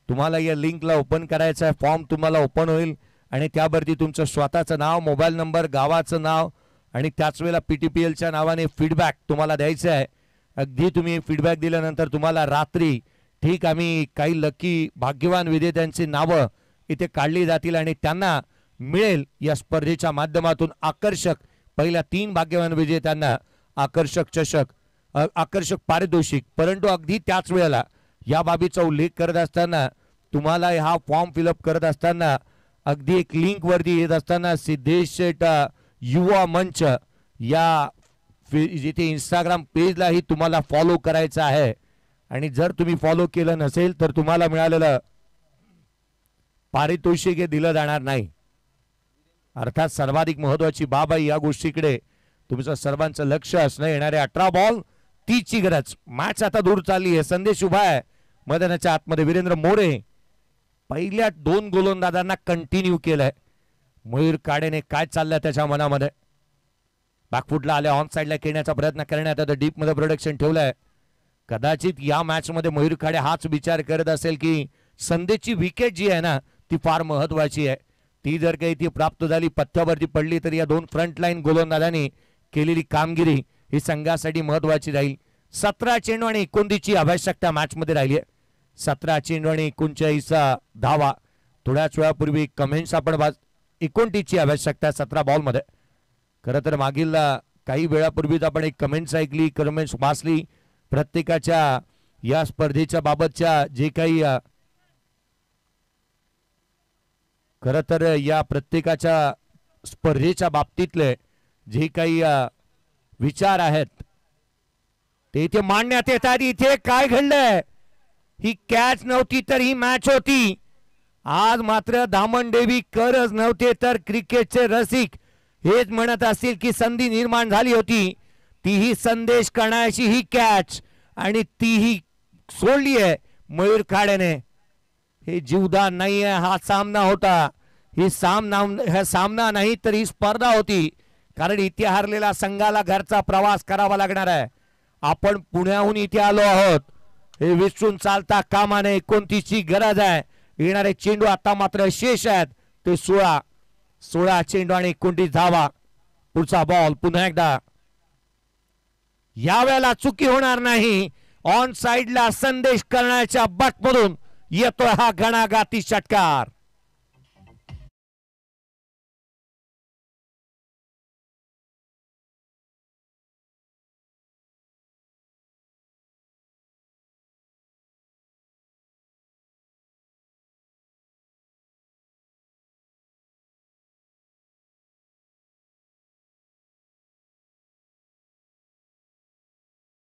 तुम्हाला या लिंकला ओपन करायचं आहे. फॉर्म तुम्हाला ओपन होईल आणि त्यावरती तुमचं स्वतःचं नाव, मोबाईल नंबर, गावाचं नाव आणि त्याच वेळेला PTPLच्या नावाने फीडबॅक तुम्हाला द्यायचं आहे. अगदी तुम्ही फीडबॅक दिल्यानंतर तुम्हाला रात्री ठीक आम्ही काही लकी भाग्यवान विजेत्यांची नावं इथे काढली जातील आणि त्यांना मिळेल या स्पर्धेच्या माध्यमातून आकर्षक पहिल्या 3 भाग्यवान विजेत्यांना आकर्षक चषक, आकर्षक पारितोषिक. परंतु अगदी त्याच वेळेला या बाबीचा उल्लेख करत असताना तुम्हाला हा फॉर्म फिलअप करत असताना अगदी एक लिंक वरती येत असताना सिद्धेश शेठ युवा मंच या जिथे इंस्टाग्राम पेजलाही तुम्हाला फॉलो करायचं आहे आणि जर तुम्ही फॉलो केलं नसेल तर तुम्हाला मिळालेलं पारितोषिक हे दिलं जाणार नाही. अर्थात सर्वाधिक महत्वाची बाब आहे या गोष्टीकडे तुमचं सर्वांचं लक्ष असणं. येणारे 18 बॉल 30 ची गरज. मॅच आता दूर चालली आहे. संदेश उभा आहे मैदानाच्या आतमध्ये. वीरेंद्र मोरे पहिल्या 2 गोलंदाजांना कंटिन्यू केलंय. मयूर काडेने काय चाललंय त्याच्या मनामध्ये. बॅकफुटला आल्या, ऑन साईडला खेळण्याचा प्रयत्न करण्यात आता डीप मध्ये प्रोडक्शन ठेवलंय. कदाचित या मॅच मध्ये मयूर खाडे हाच विचार करत असेल की संदेशची विकेट जी आहे ना ती फार महत्वाची आहे. ती जर काही ती प्राप्त झाली, पथ्यावरती पडली तर या 2 फ्रंटलाईन गोलंदाजांनी केलेली कामगिरी ही संघासाठी महत्वाची राहील. 17 चेंडू आणि 29 ची आवश्यकता मॅच मध्ये राहिली आहे. 17 चेंडू आणि 39 धावा. थोड्याच वेळापूर्वी कमेंट्स आपण 29 ची आवश्यकता 17 बॉल मध्ये. खरं तर मागील काही वेळापूर्वीच आपण एक कमेंट्स ऐकली, कमेंट्स वाचली. प्रत्येकाच्या या स्पर्धेच्या बाबतच्या जे काही खरं तर या प्रत्येकाच्या स्पर्धेच्या बाबतीतले जे काही विचार आहेत ते इथे मांडण्यात येतात. इथे काय घडलंय, ही कॅच नव्हती तर ही मॅच होती. आज मात्र दामनदेवी करच नव्हते तर क्रिकेटचे रसिक हेच म्हणत असतील की संधी निर्माण झाली होती. तीही संदेश करण्याची ही कॅच आणि तीही सोडली आहे मयूर खाडेने. हे जीवदान नाही आहे, हा सामना होता. ही सामना नाही तर ही स्पर्धा होती. कारण इथे हरलेल्या संघाला घरचा प्रवास करावा लागणार आहे. आपण पुण्याहून इथे आलो आहोत हे विसरून चालता कामा नये. 29 ची गरज आहे. येणारे चेंडू आता मात्र शेष आहेत ते 16 चेंडू आणि 29 धावा. पुढचा बॉल पुन्हा एकदा. यावेळेला चुकी होणार नाही. ऑन साइडला संदेश करण्याच्या बटमधून येतोय हा घणाघाती षटकार.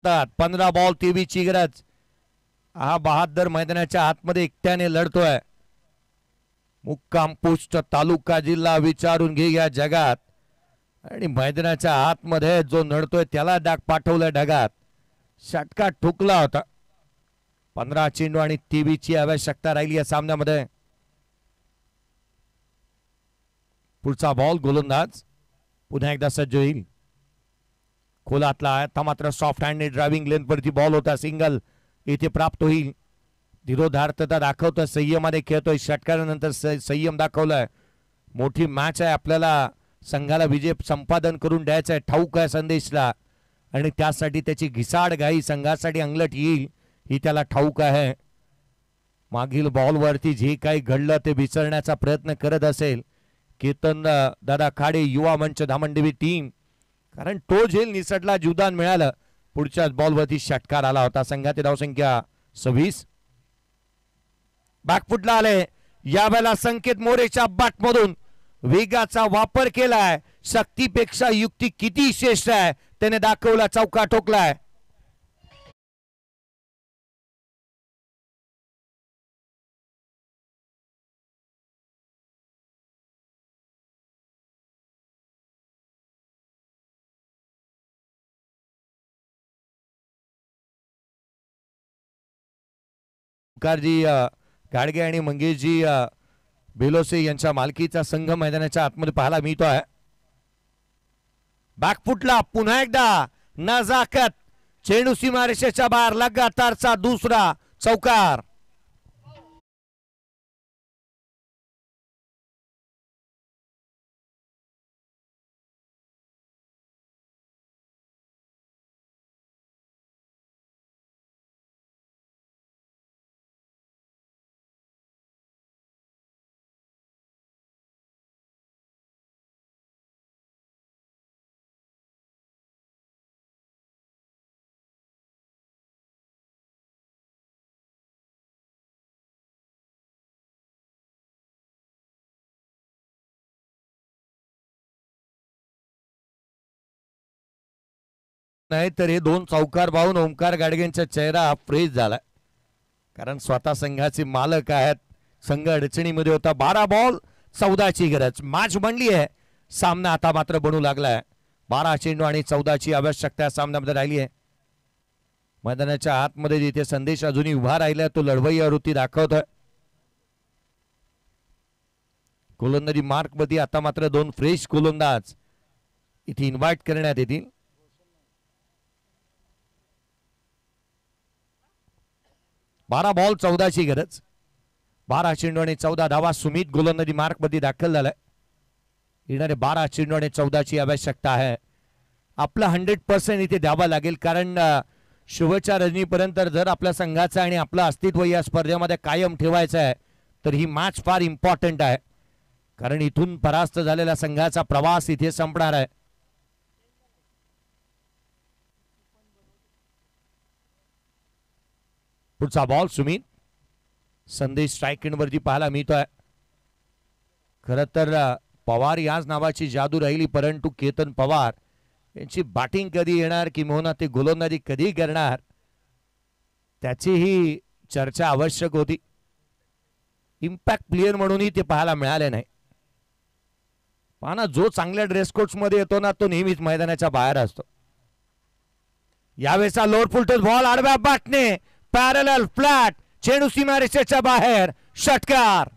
15 बॉल 23 ची गरज. हा बहादर मैदानाच्या आतमध्ये एकट्याने लढतोय. मुक्काम पोस्ट तालुका जिल्हा विचारून घे या जगात. आणि मैदानाच्या आतमध्ये जो नडतोय त्याला डाग पाठवलाय ढगात. षटका ठोकला होता. 15 चेंडू आणि 23 ची आवश्यकता राहिली या सामन्यामध्ये. पुढचा बॉल गोलंदाज पुन्हा एकदा सज्ज होईल. खोलातला आता मात्र सॉफ्ट हँड ड्रायव्हिंग लेन वरती बॉल होता. सिंगल इथे प्राप्त होईल. धीरोधार्तता दाखवतोय. संयमाने खेळतोय. षटकारानंतर संयम दाखवलाय. मोठी मॅच आहे. आपल्याला संघाला विजय संपादन करून द्यायचा आहे. ठाऊक आहे संदेशला. आणि त्यासाठी त्याची घिसाड घाई संघासाठी अंगलट येईल ही त्याला ठाऊक आहे. मागील बॉलवरती जे काही घडलं ते विसरण्याचा प्रयत्न करत असेल केतन दादा खाडे युवा मंच धामणदेवी टीम. कारण तो झेल निसटला. जीवदान मिळालं. पुढच्याच बॉलवरती षटकार आला होता. संघाची धावसंख्या 26. बॅकफुटला आले यावेळेला संकेत मोरेच्या बॅटमधून वेगाचा वापर केलाय. शक्तीपेक्षा युक्ती किती श्रेष्ठ आहे त्याने दाखवला. चौका ठोकलाय. जी गाडगे आणि मंगेशजी बेलोसे यांच्या मालकीचा संघ मैदानाच्या आतमध्ये पाहायला मिळतो आहे. बॅकफुटला पुन्हा एकदा नजाकत. चेंडू सीमारेषेच्या बाहेर. लगातारचा दुसरा चौकार. नाही तर हे दोन चौकार पाहून ओंकार गाडगेंचा चेहरा फ्रेश झाला. कारण स्वतः संघाचे मालक आहेत. संघ अडचणीमध्ये होता. 12 बॉल 14 ची गरज. मॅच बनली आहे. सामना आता मात्र बनू लागलाय. 12 चेंडू आणि 14 ची आवश्यकता सामन्यामध्ये राहिली आहे. मैदानाच्या आतमध्ये जिथे संदेश अजूनही उभा राहिला तो लढवय्या वृत्ती दाखवतोय. गोलंदाजी मार्क मध्ये आता मात्र 2 फ्रेश गोलंदाज इथे इन्व्हाइट करण्यात येतील. बारा बॉल 14 ची गरज. 12 चेंडू आणि 14 धावा. सुमित गोलंदाजी मार्क मध्ये दाखल झालाय. येणारे 12 चेंडू आणि 14 ची आवश्यकता आहे. आपला 100% इथे द्यावा लागेल. कारण शुभच्या रजनीपर्यंत जर आपल्या संघाचं आणि आपलं अस्तित्व या स्पर्धेमध्ये कायम ठेवायचं आहे तर ही मॅच फार इम्पॉर्टंट आहे. कारण इथून परास्त झालेल्या संघाचा प्रवास इथे संपणार आहे. पुढचा बॉल सुमित. संदेश स्ट्राइक एंडवरती पाहायला मिळतोय. खरं तर पवार याच नावाची जादू राहिली. परंतु केतन पवार यांची बॅटिंग कधी येणार किंवा ते गोलंदाजी कधी करणार त्याची ही चर्चा आवश्यक होती. इम्पॅक्ट प्लेयर म्हणूनही ते पाहायला मिळाले नाही. पाहना जो चांगल्या ड्रेस कोड्स मध्ये येतो ना तो नेहमीच मैदानाच्या बाहेर असतो. यावेळेचा लोअर फुलटॉस बॉल आडव्या बॅटने पॅरलल फ्लॅट. चेंडू सीमारेषेच्या बाहेर. षटकार.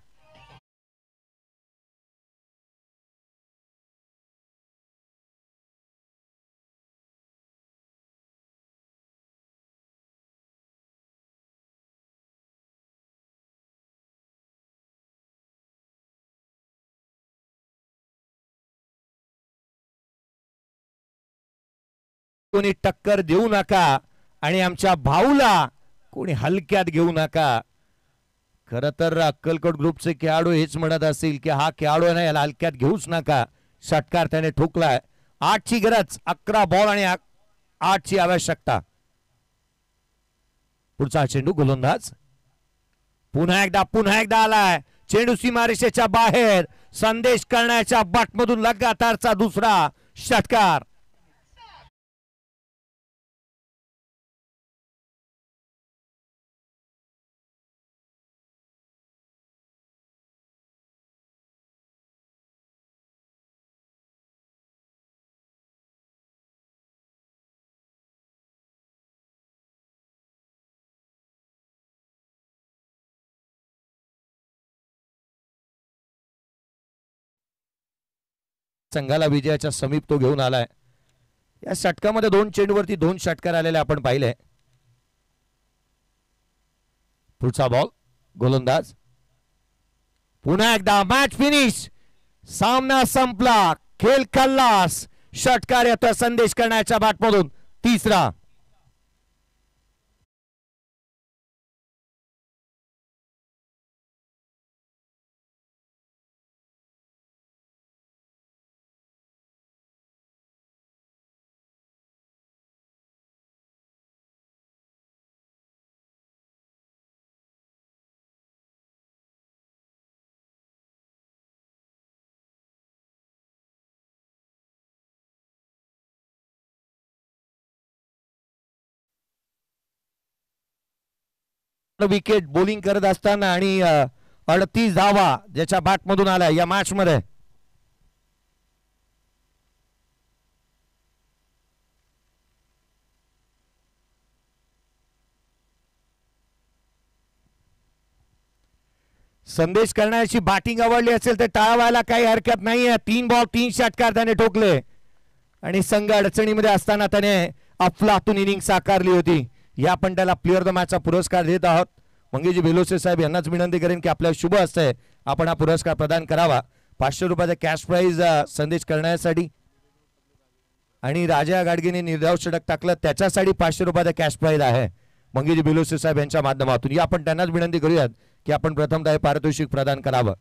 कोणी टक्कर देऊ नका आणि आमच्या भाऊला कोणी हलक्यात घेऊ नका. खरं तर अक्कलकोट ग्रुपचे खेळाडू हेच म्हणत असतील की हा खेळाडू आहे ना याला हलक्यात घेऊच नका. षटकार त्याने ठोकलाय. 8 ची गरज. 11 बॉल आणि 8 ची आवश्यकता. पुढचा चेंडू गोलंदाज पुन्हा एकदा आलाय. चेंडू सीमारेषेच्या बाहेर. संदेश करण्याच्या बॅटमधून लगातारचा दुसरा षटकार. संघाला विजयाच्या समीप तो घेऊन आलाय. या षटकामध्ये 2 चेंडूवरती 2 षटकार आलेले आपण पाहिले. पुढचा बॉल गोलंदाज. पुन्हा एकदा मॅच फिनिश. सामना संपला. खेळ खल्लास. षटकार येतोय संदेश करण्याच्या बॅटमधून. तिसरा. विकेट बॉलिंग करत असताना आणि 38 धावा ज्याच्या बॅटमधून आल्या या मॅच मध्ये. संदेश करण्याची बॅटिंग आवडली असेल तर टाळा व्हायला काही हरकत नाहीये. 3 बॉल 3 षटकार त्याने ठोकले आणि संघ अडचणीमध्ये असताना त्याने अफलातून इनिंग साकारली होती. या आपण त्याला प्लेअर ऑफ द मॅचचा पुरस्कार देत आहोत. मंगेशजी बेलोसे साहेब यांनाच विनंती करेन की आपल्या शुभ हस्ते आपण हा पुरस्कार प्रदान करावा. 500 रुपयाचा कॅश प्राइज संदेश करण्यासाठी आणि राजा गाडगेने निर्धाव षटक टाकलं त्याच्यासाठी 500 रुपयाचा कॅश प्राइज आहे मंगेशजी बेलोसे साहेब यांच्या माध्यमातून. या आपण त्यांनाच विनंती करूयात की आपण प्रथमतः पारितोषिक प्रदान करावं.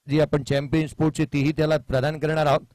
जी आपण चॅम्पियन स्पोर्टची तीही त्याला प्रदान करणार आहोत.